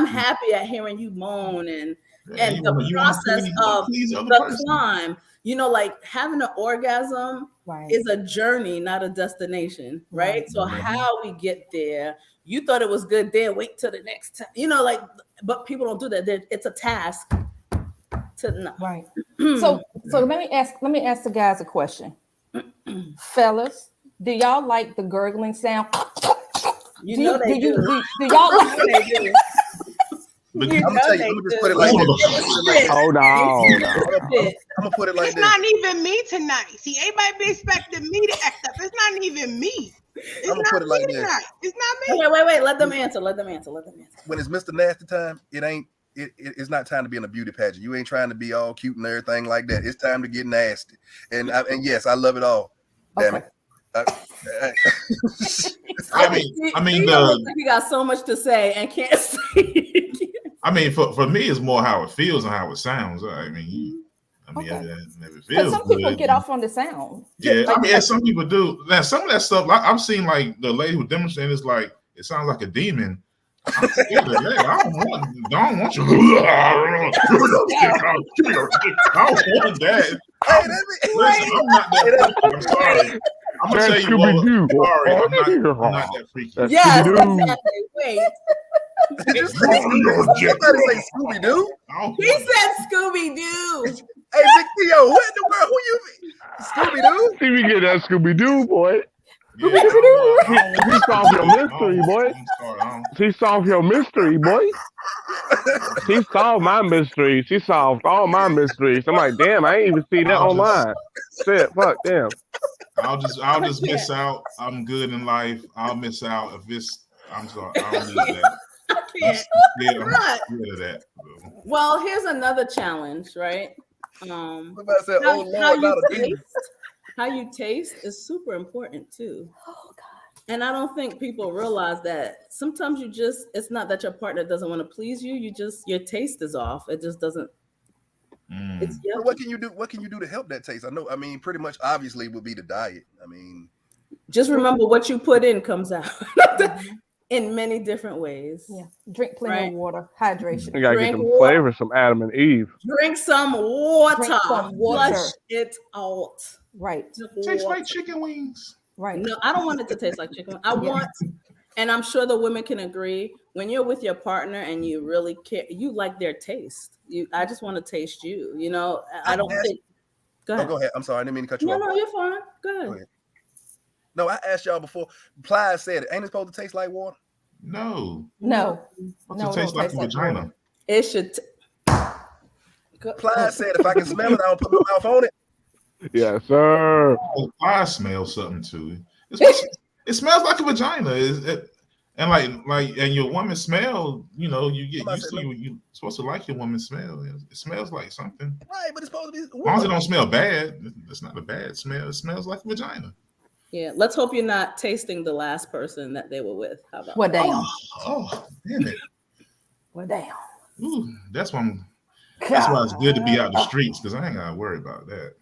Speaker 4: happy at hearing you moan and the process of the climb. Like having an orgasm is a journey, not a destination, right? So how we get there, you thought it was good there, wait till the next time, but people don't do that. It's a task to know.
Speaker 7: Right. So let me ask the guys a question. Fellas, do y'all like the gurgling sound?
Speaker 2: Do y'all like it? I'm gonna tell you, I'm gonna just put it like this.
Speaker 6: Hold on.
Speaker 2: I'm gonna put it like
Speaker 5: it's
Speaker 2: this.
Speaker 5: Not even me tonight. See, everybody be expecting me to act up. It's not even me. It's
Speaker 2: I'm gonna put it like this.
Speaker 5: It's not me.
Speaker 4: Wait. Let them answer.
Speaker 2: When it's Mr. Nasty time, it's not time to be in a beauty pageant. You ain't trying to be all cute and everything like that. It's time to get nasty. And yes, I love it all. Damn it.
Speaker 3: I mean,
Speaker 4: you got so much to say and can't say.
Speaker 3: I mean, for me, it's more how it feels and how it sounds. I mean, it feels
Speaker 7: some people get off on the sound.
Speaker 3: Yeah, some people do. Now, some of that stuff, I've seen, like the lady who demonstrated, is like, it sounds like a demon. I'm scared of that. I don't want you. I don't want that. Listen, I'm not that. I'm sorry. I'm gonna tell you what. Sorry, I'm not that freaky.
Speaker 4: Yes, exactly. Wait.
Speaker 2: Somebody say Scooby Doo.
Speaker 4: He said Scooby Doo.
Speaker 2: Hey, Big Theo, what in the world? Who you? Scooby Doo?
Speaker 6: See, we get that Scooby Doo, boy.
Speaker 3: Yeah,
Speaker 6: he solved your mystery, boy. He solved your mystery, boy. He solved my mysteries. He solved all my mysteries. I'm like, damn, I ain't even see that online. Shit, fuck, damn.
Speaker 3: I'll just miss out. I'm good in life. I'll miss out if it's. I'm sorry. I don't need that. I'm scared of that.
Speaker 4: Well, here's another challenge, right? How you taste is super important too. Oh God. And I don't think people realize that sometimes it's not that your partner doesn't want to please you. Your taste is off. It just doesn't. It's
Speaker 2: what can you do? What can you do to help that taste? I mean, pretty much obviously would be the diet. I mean,
Speaker 4: just remember what you put in comes out. in many different ways.
Speaker 7: Yeah. Drink plenty of water. Hydration.
Speaker 6: You gotta
Speaker 4: Drink
Speaker 6: get some
Speaker 4: water.
Speaker 6: flavor, some Adam and Eve.
Speaker 4: Drink some water.
Speaker 7: Drink some water.
Speaker 4: Flush it out.
Speaker 7: Right.
Speaker 3: Tastes like chicken wings.
Speaker 7: Right.
Speaker 4: No, I don't want it to taste like chicken. I want, and I'm sure the women can agree, when you're with your partner and you really care, you like their taste. I just want to taste you. You know, I don't think. Go ahead.
Speaker 2: Go ahead. I'm sorry, I didn't mean to cut you off.
Speaker 4: No, you're fine. Go ahead.
Speaker 2: No, I asked y'all before. Plies said it. Ain't it supposed to taste like water?
Speaker 3: No.
Speaker 7: No.
Speaker 3: It tastes like a vagina.
Speaker 4: It should.
Speaker 2: Plies said if I can smell it, I don't put my mouth on it.
Speaker 6: Yes, sir.
Speaker 3: I smell something too. It smells like a vagina. And your woman smell, you know, you get used to you're supposed to like your woman's smell. It smells like something.
Speaker 2: Right, but it's supposed to be.
Speaker 3: As long as it don't smell bad, it's not a bad smell. It smells like a vagina.
Speaker 4: Yeah, let's hope you're not tasting the last person that they were with. How about
Speaker 7: Well, damn.
Speaker 3: Oh, damn it.
Speaker 7: Well, damn.
Speaker 3: Ooh, that's why it's good to be out the streets, because I ain't gotta worry about that.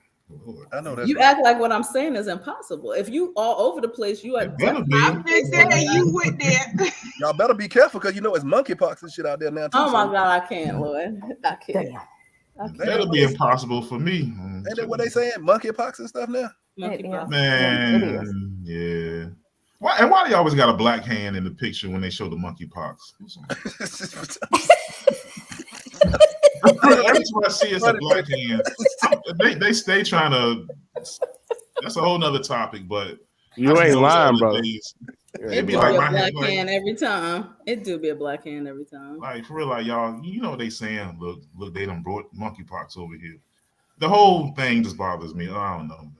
Speaker 3: Lord.
Speaker 2: I know that.
Speaker 4: You act like what I'm saying is impossible. If you all over the place, you are.
Speaker 5: I'm just saying you went there.
Speaker 2: Y'all better be careful, because you know it's monkeypox and shit out there now too.
Speaker 4: Oh my God, I can't, Lord. I can't.
Speaker 3: That'll be impossible for me.
Speaker 2: Ain't that what they saying? Monkeypox and stuff now?
Speaker 3: Man, yeah. Why do you always got a black hand in the picture when they show the monkeypox? Every time I see it's a black hand, they stay trying to. That's a whole nother topic, but
Speaker 6: you ain't lying, bro.
Speaker 4: It be like a black hand every time. It do be a black hand every time.
Speaker 3: Like for real, like y'all, you know what they saying? Look, they done brought monkeypox over here. The whole thing just bothers me. I don't know.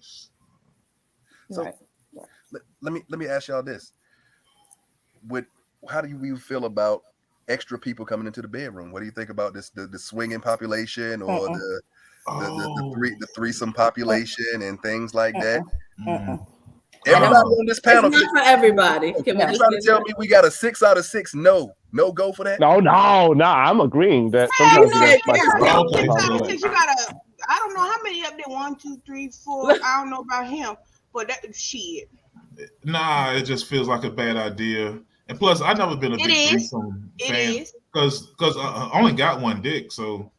Speaker 2: So let me ask y'all this: how do you feel about extra people coming into the bedroom? What do you think about this? The swinging population or the threesome population and things like that? Everybody on this panel,
Speaker 4: it's not for everybody.
Speaker 2: Can you trying to tell me we got a 6 out of 6 no go for that?
Speaker 6: No, I'm agreeing that sometimes
Speaker 5: you gotta. I don't know how many up there. 1, 2, 3, 4. I don't know about him, but that shit.
Speaker 3: Nah, it just feels like a bad idea. And plus, I've never been a big threesome fan because I only got one dick, so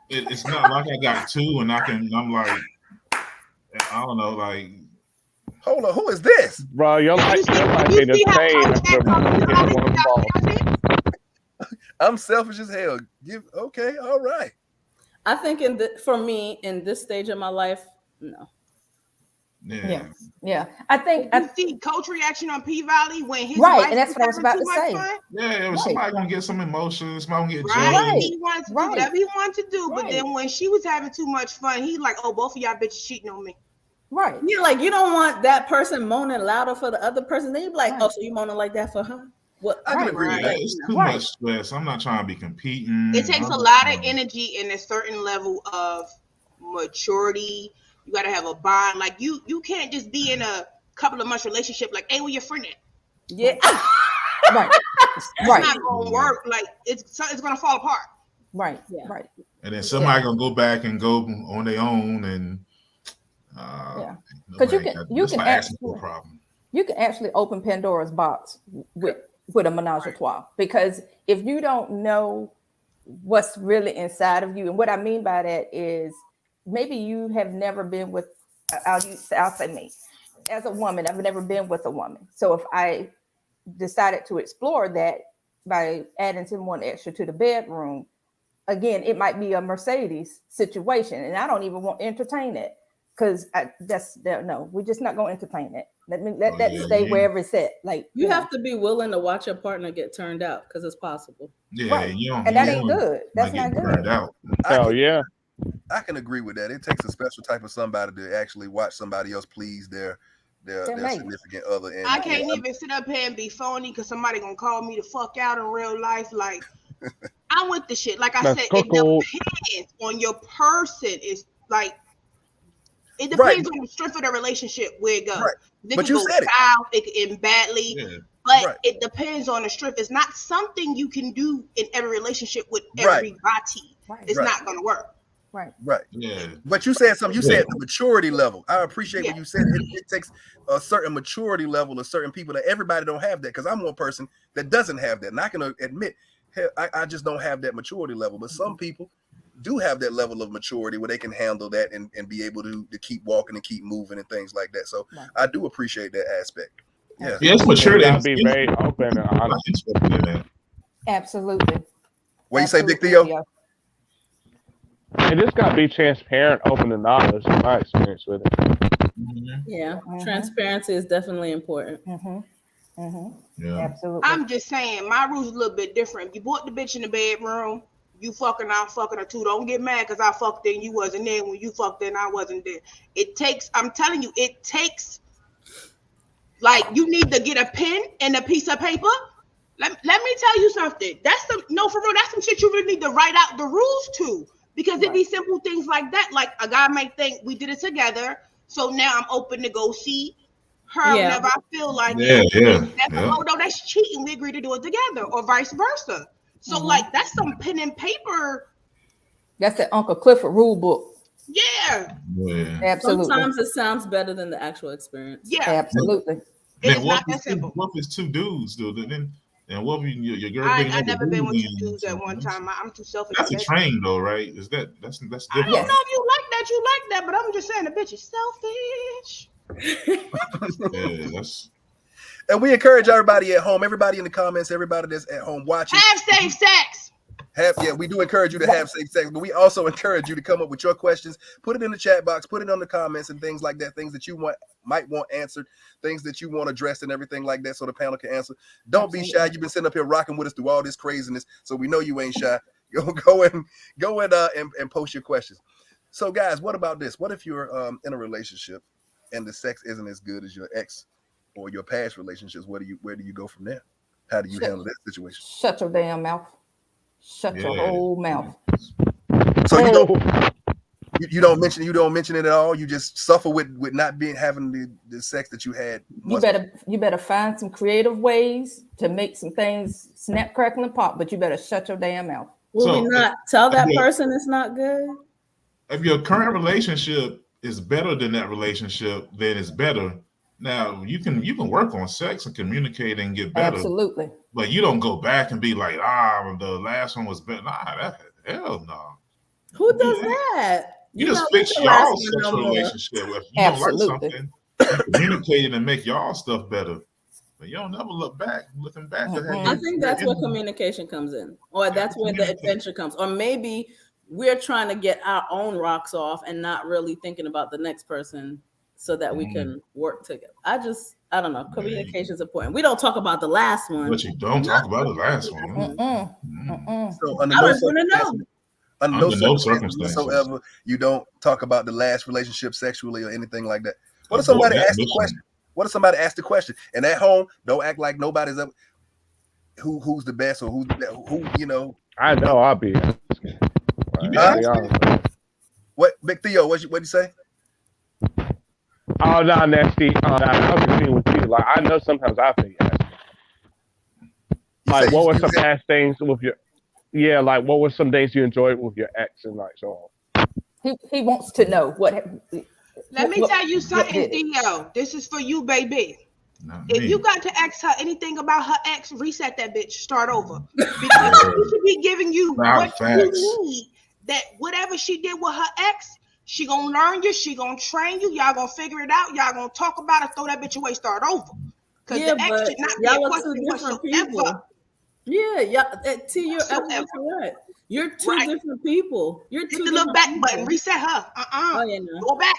Speaker 3: it's not like I got two, and I'm like, I don't know, like.
Speaker 2: Hold on, who is this?
Speaker 6: Bro, your life ain't the same after getting one ball.
Speaker 2: I'm selfish as hell. Okay, all right.
Speaker 4: I think for me in this stage of my life, no.
Speaker 7: Yeah. I think
Speaker 5: you see Coach reaction on P Valley when his
Speaker 7: right, and that's what I was about to say.
Speaker 3: Yeah, somebody gonna get some emotions, somebody gonna get
Speaker 5: right. He wants to do whatever he wants to do, but then when she was having too much fun, he like, oh, both of y'all bitches cheating on me.
Speaker 7: Right.
Speaker 4: Yeah, like you don't want that person moaning louder for the other person. Then you be like, oh, so you moaning like that for her? What?
Speaker 2: I can agree with that.
Speaker 3: It's too much stress. I'm not trying to be competing.
Speaker 5: It takes a lot of energy and a certain level of maturity. You got to have a bond. Like you can't just be in a couple of months relationship. Like, hey, where your friend at?
Speaker 4: Yeah,
Speaker 7: right.
Speaker 5: It's not gonna work. Like it's gonna fall apart.
Speaker 7: Right. Right.
Speaker 3: And then somebody gonna go back and go on their own and.
Speaker 7: Because you can actually open Pandora's box with a menage a trois, because if you don't know what's really inside of you, and what I mean by that is maybe you have never been with. I'll say me as a woman. I've never been with a woman, so if I decided to explore that by adding someone extra to the bedroom, again, it might be a Mercedes situation, and I don't even want to entertain it. Because we're just not going to entertain it. Let that stay wherever it's at. Like
Speaker 4: you have to be willing to watch your partner get turned out, because it's possible.
Speaker 3: Yeah,
Speaker 7: right. And that ain't good. That's not good.
Speaker 6: Hell yeah.
Speaker 2: I can agree with that. It takes a special type of somebody to actually watch somebody else please their significant other. And
Speaker 5: I can't even sit up here and be phony because somebody gonna call me the fuck out in real life. Like I'm with the shit. Like I said, it depends on your person. It's like. It depends on the strength of the relationship where it goes. Right.
Speaker 2: But you said
Speaker 5: south, it can end badly, but it depends on the strength. It's not something you can do in every relationship with everybody. Right. It's not going to work.
Speaker 7: Right.
Speaker 3: Yeah.
Speaker 2: But you said something. You said the maturity level. I appreciate when you said it takes a certain maturity level of certain people that everybody don't have that. Because I'm one person that doesn't have that. And I can admit, hell, I just don't have that maturity level. But some people do have that level of maturity where they can handle that and be able to keep walking and keep moving and things like that. So I do appreciate that aspect. Yeah,
Speaker 3: it's maturity.
Speaker 6: I'll be very open and honest.
Speaker 7: Absolutely.
Speaker 2: What you say, Big Theo?
Speaker 6: And just gotta be transparent, open, and honest. My experience with it.
Speaker 4: Yeah, transparency is definitely important.
Speaker 3: Yeah,
Speaker 7: absolutely.
Speaker 5: I'm just saying, my rules a little bit different. If you brought the bitch in the bedroom, you fucking, I'm fucking her too. Don't get mad because I fucked her and you wasn't there. When you fucked her and I wasn't there. It takes, I'm telling you, it takes, like, you need to get a pen and a piece of paper. Let me tell you something. That's some, no, for real, that's some shit you really need to write out the rules to. Because it be simple things like that. Like, a guy might think we did it together, so now I'm open to go see her whenever I feel like it. Oh no, that's cheating. We agree to do it together, or vice versa. So like, that's some pen and paper. That's the Uncle Clifford rule book. Yeah. Absolutely.
Speaker 4: Sometimes it sounds better than the actual experience.
Speaker 5: Yeah, absolutely.
Speaker 3: It's not that simple. What if it's two dudes, dude? And what if your girl?
Speaker 5: I never been with two dudes at one time. I'm too selfish.
Speaker 3: That's a train though, right? Is that's different?
Speaker 5: I don't know if you like that, but I'm just saying the bitch is selfish.
Speaker 2: And we encourage everybody at home, everybody in the comments, everybody that's at home watching.
Speaker 5: Have safe sex.
Speaker 2: We do encourage you to have safe sex, but we also encourage you to come up with your questions, put it in the chat box, put it on the comments and things like that, things that you might want answered, things that you want addressed and everything like that, so the panel can answer. Don't be shy. You've been sitting up here rocking with us through all this craziness, so we know you ain't shy. Go and post your questions. So guys, what about this? What if you're in a relationship and the sex isn't as good as your ex or your past relationships? Where do you go from there? How do you handle that situation?
Speaker 5: Shut your damn mouth. Shut your whole mouth.
Speaker 2: So you don't mention it at all. You just suffer with not having the sex that you had.
Speaker 5: You better find some creative ways to make some things snap, crackle, and pop. But you better shut your damn mouth.
Speaker 4: Will we not tell that person it's not good?
Speaker 3: If your current relationship is better than that relationship, then it's better. Now you can work on sex and communicate and get better.
Speaker 5: Absolutely.
Speaker 3: But you don't go back and be like, the last one was better. Hell no.
Speaker 4: Who does that?
Speaker 3: You just fix y'all sexual relationship. If you don't like something, communicate it and make y'all stuff better. But you don't never looking back.
Speaker 4: I think that's where communication comes in, or that's where the adventure comes, or maybe we're trying to get our own rocks off and not really thinking about the next person so that we can work together. I don't know. Communication is important. We don't talk about the last one.
Speaker 3: But you don't talk about the last one.
Speaker 2: So under no circumstances whatsoever, you don't talk about the last relationship sexually or anything like that. What if somebody asks the question? What if somebody asks the question? And at home, don't act like nobody's up. Who's the best or who you know?
Speaker 6: I know I'll be.
Speaker 2: What, Big Theo? What'd you say?
Speaker 6: Oh no, nasty. I'm agreeing with you. Like I know sometimes I think. Like, what were some past things with your? Yeah, like what were some days you enjoyed with your ex and like so on?
Speaker 5: He wants to know what. Let me tell you something, Theo. This is for you, baby. If you got to ask her anything about her ex, reset that bitch. Start over. Because she should be giving you what you need. That whatever she did with her ex, she gonna learn you. She gonna train you. Y'all gonna figure it out. Y'all gonna talk about it. Throw that bitch away. Start over. Because the ex should not be a question whatsoever.
Speaker 4: Yeah. To your correct. You're two different people. You're two.
Speaker 5: Hit the little back button. Reset her.
Speaker 4: Oh, yeah, no.
Speaker 5: Go back.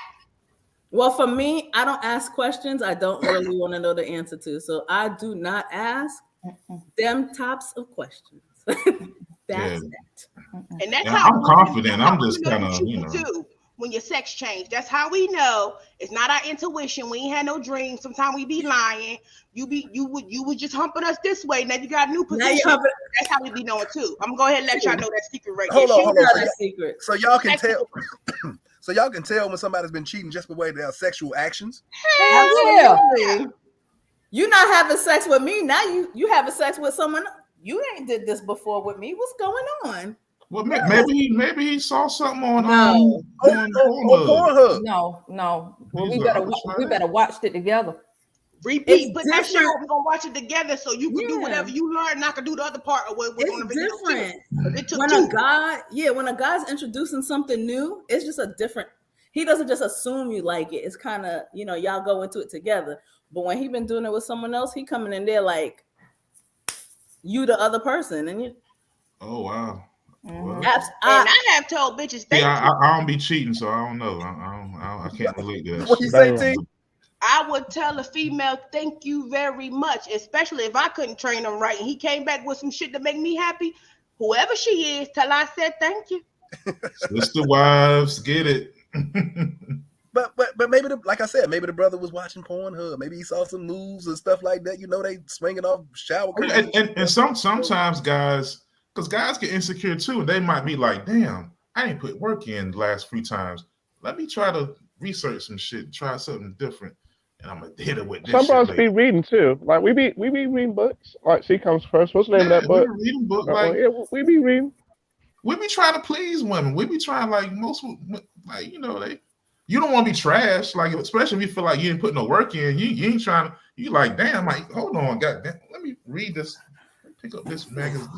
Speaker 4: Well, for me, I don't ask questions I don't really want to know the answer to. So I do not ask them types of questions. That's it.
Speaker 5: And that's how
Speaker 3: I'm confident. I'm just kind of,
Speaker 5: when your sex change, that's how we know it's not our intuition. We ain't had no dreams. Sometimes we be lying. You would just humping us this way. Now you got a new position. That's how we be knowing too. I'm gonna go ahead and let y'all know that secret right
Speaker 2: here. Hold on.
Speaker 4: That secret.
Speaker 2: So y'all can tell. So y'all can tell when somebody's been cheating just by the way they have sexual actions.
Speaker 5: Yeah.
Speaker 4: You're not having sex with me now. You having sex with someone. You ain't did this before with me. What's going on?
Speaker 3: Well, maybe he saw something on
Speaker 4: No.
Speaker 2: Pornhub.
Speaker 7: No. Well, we better watch it together.
Speaker 5: Repeat, put that show. We're gonna watch it together, so you can do whatever you learn, and I can do the other part of what we're gonna be
Speaker 4: different.
Speaker 5: It took
Speaker 4: when a guy's introducing something new, it's just a different. He doesn't just assume you like it. It's kind of, y'all go into it together. But when he been doing it with someone else, he coming in there like you the other person, and you.
Speaker 3: Oh wow. Well,
Speaker 5: and I have told bitches.
Speaker 3: I don't be cheating, so I don't know. I can't relate to that.
Speaker 2: What you say, T?
Speaker 5: I would tell a female, thank you very much, especially if I couldn't train him right and he came back with some shit to make me happy. Whoever she is, tell her I said thank you.
Speaker 3: Sister wives, get it.
Speaker 2: But maybe like I said, maybe the brother was watching Pornhub. Maybe he saw some moves and stuff like that. They swinging off shower curtains.
Speaker 3: And sometimes guys, because guys get insecure too, and they might be like, damn, I ain't put work in the last few times. Let me try to research some shit, try something different. And I'm gonna hit it with this.
Speaker 6: Some brothers be reading too. Like we be reading books. Like She Comes First. What's the name of that book?
Speaker 3: Reading book,
Speaker 6: we be reading.
Speaker 3: We be trying to please women. We be trying you don't want to be trash. Like especially if you feel like you didn't put no work in. You ain't trying to. You like damn. Like hold on, goddamn. Let me read this. Pick up this magazine.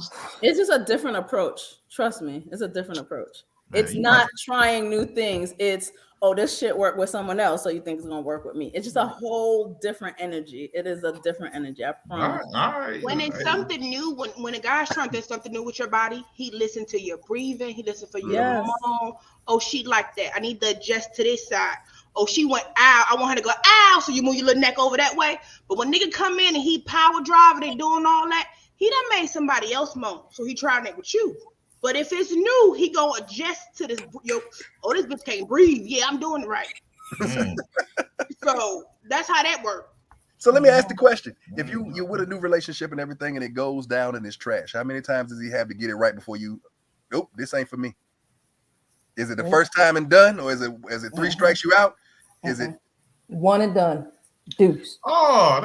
Speaker 4: It's just a different approach. Trust me, it's a different approach. It's not trying new things. It's this shit worked with someone else, so you think it's gonna work with me. It's just a whole different energy. It is a different energy. I promise.
Speaker 3: All right.
Speaker 5: When it's something new, when a guy's trying to do something new with your body, he listen to your breathing. He listen for your hormone. Oh, she like that. I need to adjust to this side. Oh, she went ow. I want her to go ow. So you move your little neck over that way. But when nigga come in and he power driving and doing all that, he done made somebody else moan. So he trying it with you. But if it's new, he gonna adjust to this. This bitch can't breathe. Yeah, I'm doing it right. So that's how that works.
Speaker 2: So let me ask the question: if you with a new relationship and everything, and it goes down and it's trash, how many times does he have to get it right before you? Nope, this ain't for me. Is it the first time and done, or is it 3 strikes you out? Is it
Speaker 7: one and done? Deuce.
Speaker 3: Oh,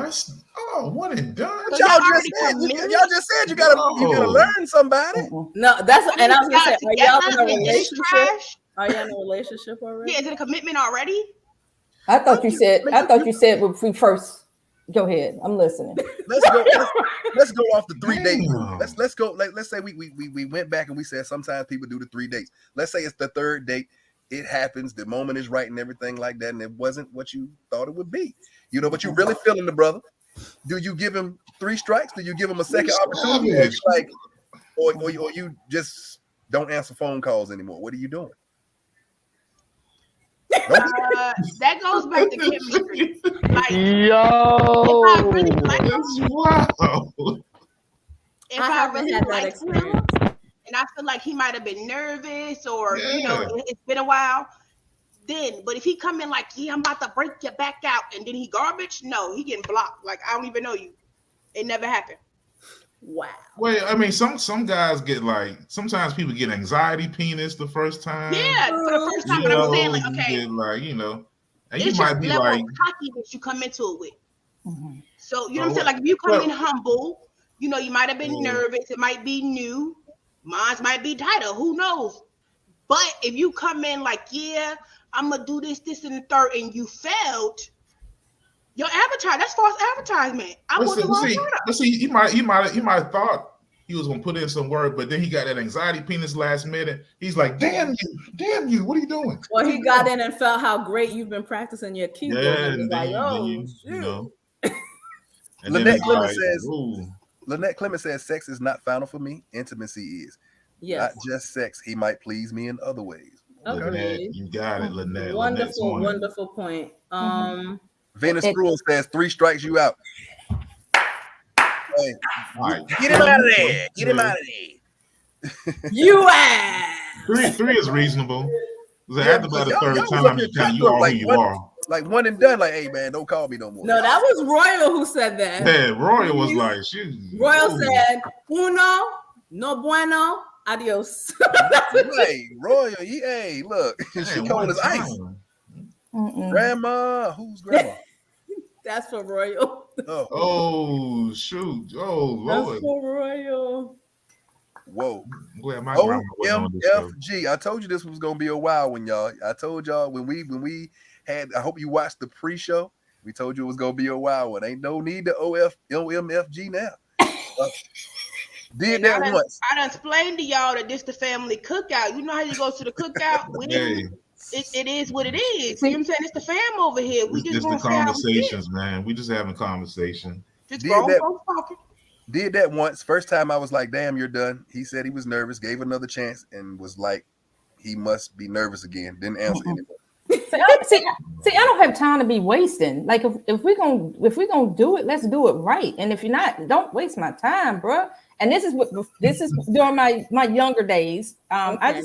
Speaker 3: one and done.
Speaker 2: Y'all just said you gotta learn somebody.
Speaker 4: No, that's and I was gonna say, are y'all in a relationship? Are you in a relationship already?
Speaker 5: Yeah, is it a commitment already?
Speaker 7: I thought you said when we first. Go ahead, I'm listening.
Speaker 2: Let's go off the 3 dates. Let's go. Let's say we went back and we said sometimes people do the 3 dates. Let's say it's the 3rd date. It happens. The moment is right and everything like that, and it wasn't what you thought it would be. But you really feeling the brother. Do you give him 3 strikes? Do you give him a second opportunity? Or you just don't answer phone calls anymore? What are you doing?
Speaker 5: That goes back to chemistry. Like,
Speaker 6: yo,
Speaker 5: if I really like him,
Speaker 4: if I really like him,
Speaker 5: and I feel like he might have been nervous or it's been a while. But if he come in like, I'm about to break your back out, and then he garbage, no, he getting blocked. Like, I don't even know you. It never happened.
Speaker 4: Wow.
Speaker 3: Well, I mean, some guys get sometimes people get anxiety penis the first time.
Speaker 5: Yeah, for the first time. But I'm saying okay,
Speaker 3: and you might be like
Speaker 5: cockiness you come into it with. Mm-hmm. So you know what I'm saying? Like if you come in humble, you might have been nervous. It might be new. Mine might be tighter. Who knows? But if you come in like, I'm gonna do this, and the third, and you failed. Your advertisement, that's false advertisement.
Speaker 3: He might have thought he was gonna put in some work, but then he got that anxiety penis last minute. He's like, damn you, what are you doing?
Speaker 4: Well, he got in and felt how great you've been practicing your keyboard.
Speaker 3: Yeah,
Speaker 4: and
Speaker 3: like,
Speaker 2: Lynette Clemens says, sex is not final for me. Intimacy is.
Speaker 4: Yes.
Speaker 2: Not just sex. He might please me in other ways.
Speaker 4: Okay.
Speaker 3: Lynette, you got it, Lynette.
Speaker 4: Wonderful point.
Speaker 2: Venus Rule says 3 strikes you out. Hey,
Speaker 3: right.
Speaker 2: Get him out of there. Get him out of there.
Speaker 4: You ass.
Speaker 3: 3 is reasonable. After about the 3rd time, you are who you are.
Speaker 2: Like one and done. Like, hey man, don't call me no more.
Speaker 4: No, that was Royal who said that.
Speaker 3: Yeah, Royal was like,
Speaker 4: Royal said, "Uno, no bueno, adios."
Speaker 2: Hey, Royal, hey, look, she cold as ice. Grandma, who's grandma?
Speaker 4: That's for Royal.
Speaker 3: Oh shoot! Oh Lord!
Speaker 4: That's for Royal.
Speaker 2: Whoa.
Speaker 3: I'm glad my grandma wasn't on this show.
Speaker 2: OMFG. I told you this was gonna be a wild one, y'all. I told y'all when we had. I hope you watched the pre-show. We told you it was gonna be a wild one. Ain't no need to OMFG now. Did that once.
Speaker 5: I done explained to y'all that this the family cookout. You know how you go to the cookout? It is what it is. You know what I'm saying? It's the fam over here. We just
Speaker 3: the conversations, man. We just having conversation.
Speaker 5: Just talking.
Speaker 2: Did that once. First time I was like, damn, you're done. He said he was nervous, gave another chance, and was like, he must be nervous again. Didn't answer anymore.
Speaker 7: See, I don't have time to be wasting. Like if we're gonna do it, let's do it right. And if you're not, don't waste my time, bro. And this is during my younger days. I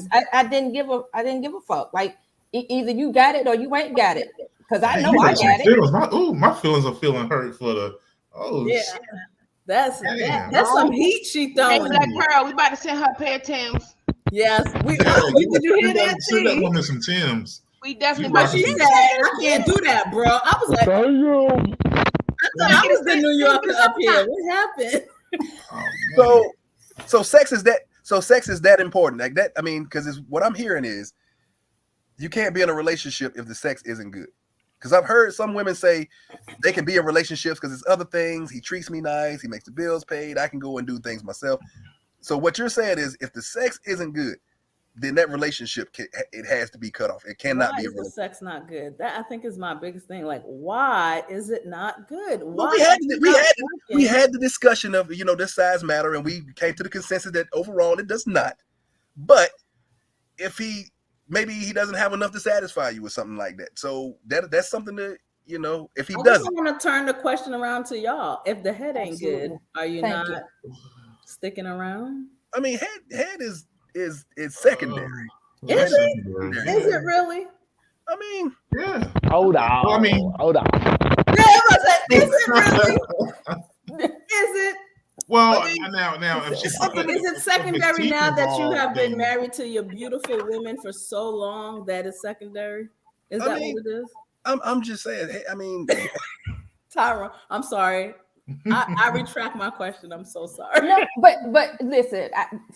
Speaker 7: didn't give a fuck. Like either you got it or you ain't got it. Because I know I got it.
Speaker 3: My feelings are feeling hurt for the
Speaker 4: shit. That's some heat she throwing.
Speaker 5: Hey, Black Pearl, we about to send her a pair of Timbs.
Speaker 4: Yes, did you hear that?
Speaker 3: Send that woman some Timbs.
Speaker 5: We definitely.
Speaker 4: But she said, "I can't do that, bro." I was like, I thought I was the New Yorker up here. What happened?
Speaker 2: So sex is that. So sex is that important, like that. I mean, because what I'm hearing is, you can't be in a relationship if the sex isn't good. Because I've heard some women say they can be in relationships because it's other things. He treats me nice. He makes the bills paid. I can go and do things myself. So what you're saying is, if the sex isn't good, then that relationship it has to be cut off. It cannot be a relationship.
Speaker 4: Sex not good. That I think is my biggest thing. Like, why is it not good?
Speaker 2: Well, we had the discussion of does size matter, and we came to the consensus that overall it does not. But if maybe he doesn't have enough to satisfy you with something like that. So that's something that if he doesn't.
Speaker 4: I want to turn the question around to y'all. If the head ain't good, are you not sticking around?
Speaker 2: I mean, head is secondary.
Speaker 4: Is it really?
Speaker 2: I mean,
Speaker 3: yeah.
Speaker 6: Hold on.
Speaker 3: Well, I mean,
Speaker 6: hold on.
Speaker 4: Is it really? Is it?
Speaker 3: Well, now, if
Speaker 4: is it secondary now that you have been married to your beautiful women for so long that it's secondary? Is that what it is?
Speaker 2: I'm just saying. Hey, I mean,
Speaker 4: Tyra, I'm sorry. I retract my question. I'm so sorry.
Speaker 7: No, but listen,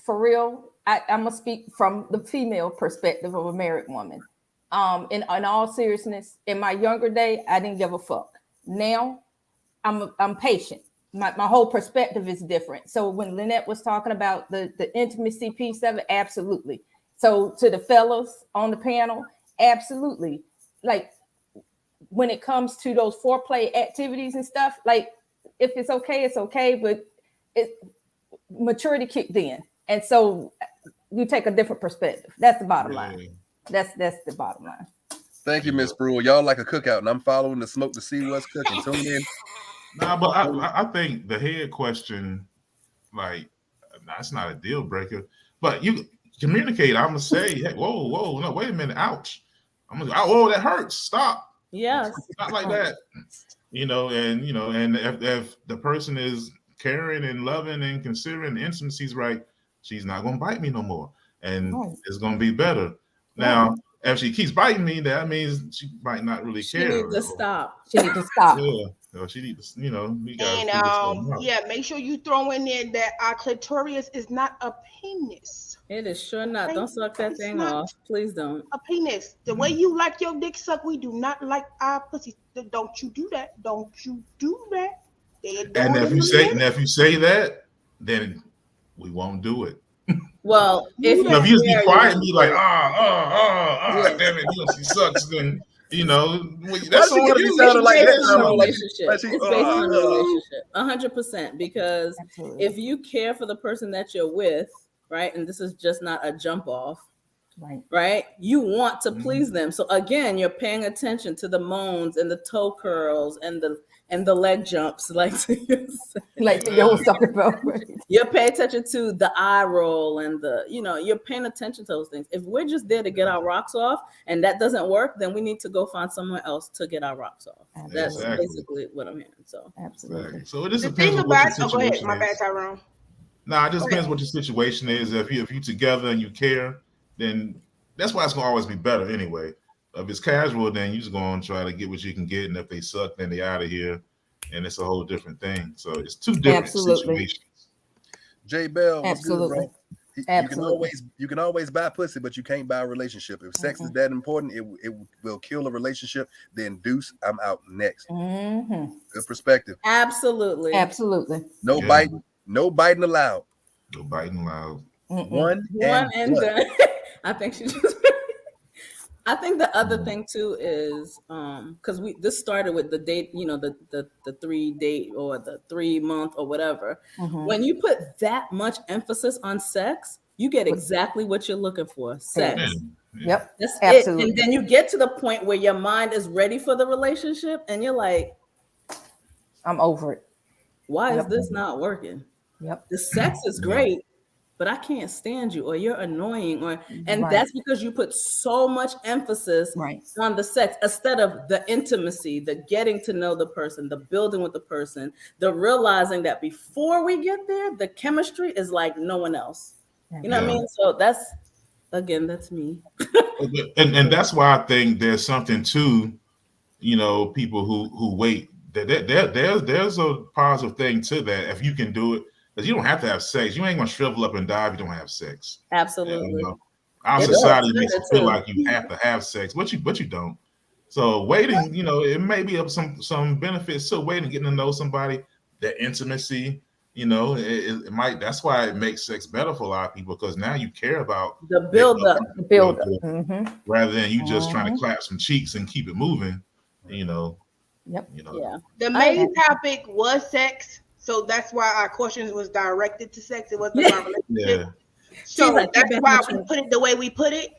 Speaker 7: for real, I'm gonna speak from the female perspective of a married woman. In all seriousness, in my younger day, I didn't give a fuck. Now, I'm patient. My whole perspective is different. So when Lynette was talking about the intimacy piece of it, absolutely. So to the fellas on the panel, absolutely. Like when it comes to those foreplay activities and stuff, like if it's okay, it's okay. But maturity kicked in, and so you take a different perspective. That's the bottom line. That's the bottom line.
Speaker 2: Thank you, Miss Brule. Y'all like a cookout, and I'm following the smoke to see what's cooking. Tune in.
Speaker 3: Nah, but I think the head question, like, that's not a deal breaker. But you communicate. I'm gonna say, hey, whoa, no, wait a minute, ouch. I'm gonna go, whoa, that hurts. Stop.
Speaker 4: Yes.
Speaker 3: Not like that. And if the person is caring and loving and considering the intimacy's right, she's not gonna bite me no more, and it's gonna be better. Now, if she keeps biting me, that means she might not really care.
Speaker 4: She needs to stop.
Speaker 7: She needs to stop.
Speaker 3: Yeah. So she needs to, we got.
Speaker 5: And make sure you throw in there that our clitoris is not a penis.
Speaker 4: It is sure not. Don't suck that thing off. Please don't.
Speaker 5: A penis. The way you like your dick sucked, we do not like our pussy. Don't you do that. Don't you do that.
Speaker 3: And if you say that, then we won't do it.
Speaker 4: Well, if
Speaker 3: you just be quiet and be like, damn it, she sucks, then that's what it sounded like.
Speaker 4: It's based on a relationship, 100%. Because if you care for the person that you're with, right, and this is just not a jump off, right, you want to please them. So again, you're paying attention to the moans and the toe curls and the leg jumps, like
Speaker 7: you're talking about.
Speaker 4: You're paying attention to the eye roll and you're paying attention to those things. If we're just there to get our rocks off and that doesn't work, then we need to go find somewhere else to get our rocks off. That's basically what I'm hearing. So
Speaker 7: absolutely.
Speaker 3: So it just depends on what your situation is.
Speaker 5: My bad, Tyrone.
Speaker 3: Nah, it just depends what your situation is. If you together and you care, then that's why it's gonna always be better anyway. If it's casual, then you're just gonna try to get what you can get, and if they suck, then they out of here, and it's a whole different thing. So it's two different situations.
Speaker 2: J Bell,
Speaker 7: absolutely.
Speaker 2: Good,
Speaker 7: Absolutely.
Speaker 2: You can always buy pussy, but you can't buy a relationship. If sex is that important, it will kill a relationship. Then deuce, I'm out next. Good perspective.
Speaker 4: Absolutely.
Speaker 2: No biting allowed.
Speaker 3: No biting allowed.
Speaker 2: One
Speaker 4: and done. I think she just. I think the other thing too is because this started with the date, the 3 date or the 3 month or whatever. When you put that much emphasis on sex, you get exactly what you're looking for. Sex.
Speaker 7: Yep.
Speaker 4: That's
Speaker 7: Absolutely.
Speaker 4: it. And then you get to the point where your mind is ready for the relationship and you're like,
Speaker 7: I'm over it.
Speaker 4: Why is this not working?
Speaker 7: Yep.
Speaker 4: The sex is great, but I can't stand you, or you're annoying, and that's because you put so much emphasis on the sex instead of the intimacy, the getting to know the person, the building with the person, the realizing that before we get there, the chemistry is like no one else. You know what I mean? So that's me.
Speaker 3: and that's why I think there's something to, people who wait. There's a positive thing to that if you can do it. Because you don't have to have sex. You ain't gonna shrivel up and die if you don't have sex.
Speaker 4: Absolutely.
Speaker 3: Our society makes you feel like you have to have sex, but you don't. So waiting, it may be some benefits to waiting, getting to know somebody, that intimacy. It might. That's why it makes sex better for a lot of people, because now you care about
Speaker 4: the build up,
Speaker 3: rather than you just trying to clap some cheeks and keep it moving.
Speaker 7: Yep.
Speaker 5: The main topic was sex. So that's why our questions was directed to sex. It wasn't about relationship. So that's why we put it the way we put it.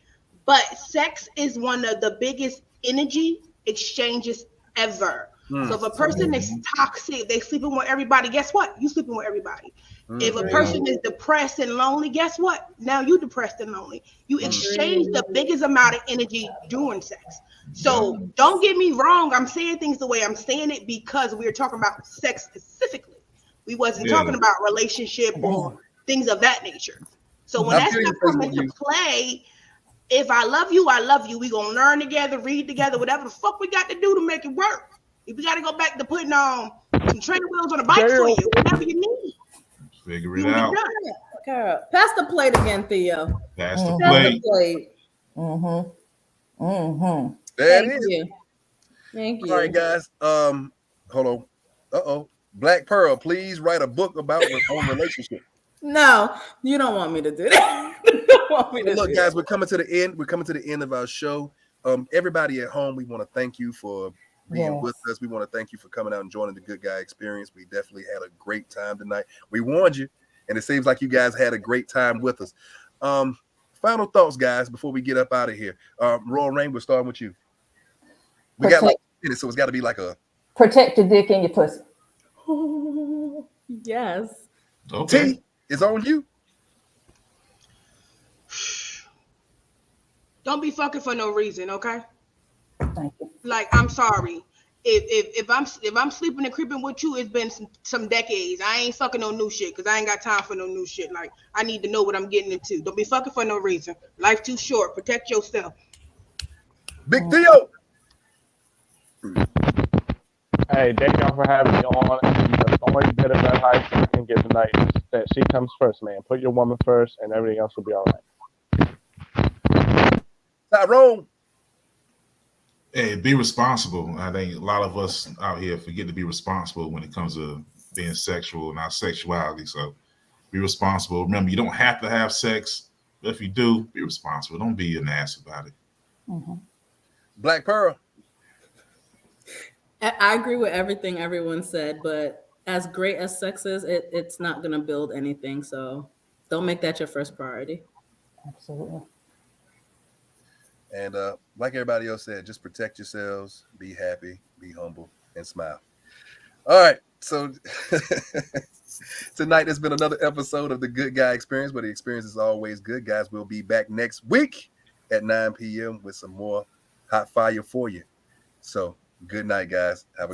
Speaker 5: But sex is one of the biggest energy exchanges ever. So if a person is toxic, they sleeping with everybody, guess what? You sleeping with everybody. If a person is depressed and lonely, guess what? Now you depressed and lonely. You exchange the biggest amount of energy during sex. So don't get me wrong. I'm saying things the way I'm saying it because we're talking about sex specifically. We wasn't talking about relationship or things of that nature. So when that stuff comes into play, if I love you, I love you. We gonna learn together, read together, whatever the fuck we got to do to make it work. If we got to go back to putting on some training wheels on a bike for you, whatever you need.
Speaker 3: Figure it out.
Speaker 4: Pass the plate again, Theo.
Speaker 3: Pass the plate.
Speaker 2: Thank
Speaker 4: you. Thank you.
Speaker 2: All right, guys. Hold on. Black Pearl, please write a book about on relationship.
Speaker 4: No, you don't want me to do that.
Speaker 2: Look, guys, we're coming to the end. We're coming to the end of our show. Everybody at home, we want to thank you for being with us. We want to thank you for coming out and joining the Good Guy Experience. We definitely had a great time tonight. We warned you, and it seems like you guys had a great time with us. Final thoughts, guys, before we get up out of here. Royal Rain, we're starting with you. We got like minutes, so it's got to be like a
Speaker 7: protect your dick and your pussy.
Speaker 4: Yes.
Speaker 2: Okay. T, it's on you.
Speaker 5: Don't be fucking for no reason, okay?
Speaker 7: Thank you.
Speaker 5: Like, I'm sorry. If I'm sleeping and creeping with you, it's been some decades. I ain't fucking no new shit because I ain't got time for no new shit. Like, I need to know what I'm getting into. Don't be fucking for no reason. Life too short. Protect yourself.
Speaker 2: Big Theo.
Speaker 6: Hey, thank y'all for having me on. The only bit of advice I can give tonight is that she comes first, man. Put your woman first, and everything else will be all right.
Speaker 2: Tyrone.
Speaker 3: Hey, be responsible. I think a lot of us out here forget to be responsible when it comes to being sexual and our sexuality. So be responsible. Remember, you don't have to have sex, but if you do, be responsible. Don't be an ass about it.
Speaker 2: Black Pearl.
Speaker 4: I agree with everything everyone said, but as great as sex is, it's not going to build anything. So don't make that your first priority.
Speaker 7: Absolutely.
Speaker 2: And like everybody else said, just protect yourselves, be happy, be humble, and smile. All right. So tonight has been another episode of the Good Guy Experience, where the experience is always good. Guys, we'll be back next week at 9 p.m. with some more hot fire for you. So good night, guys. Have a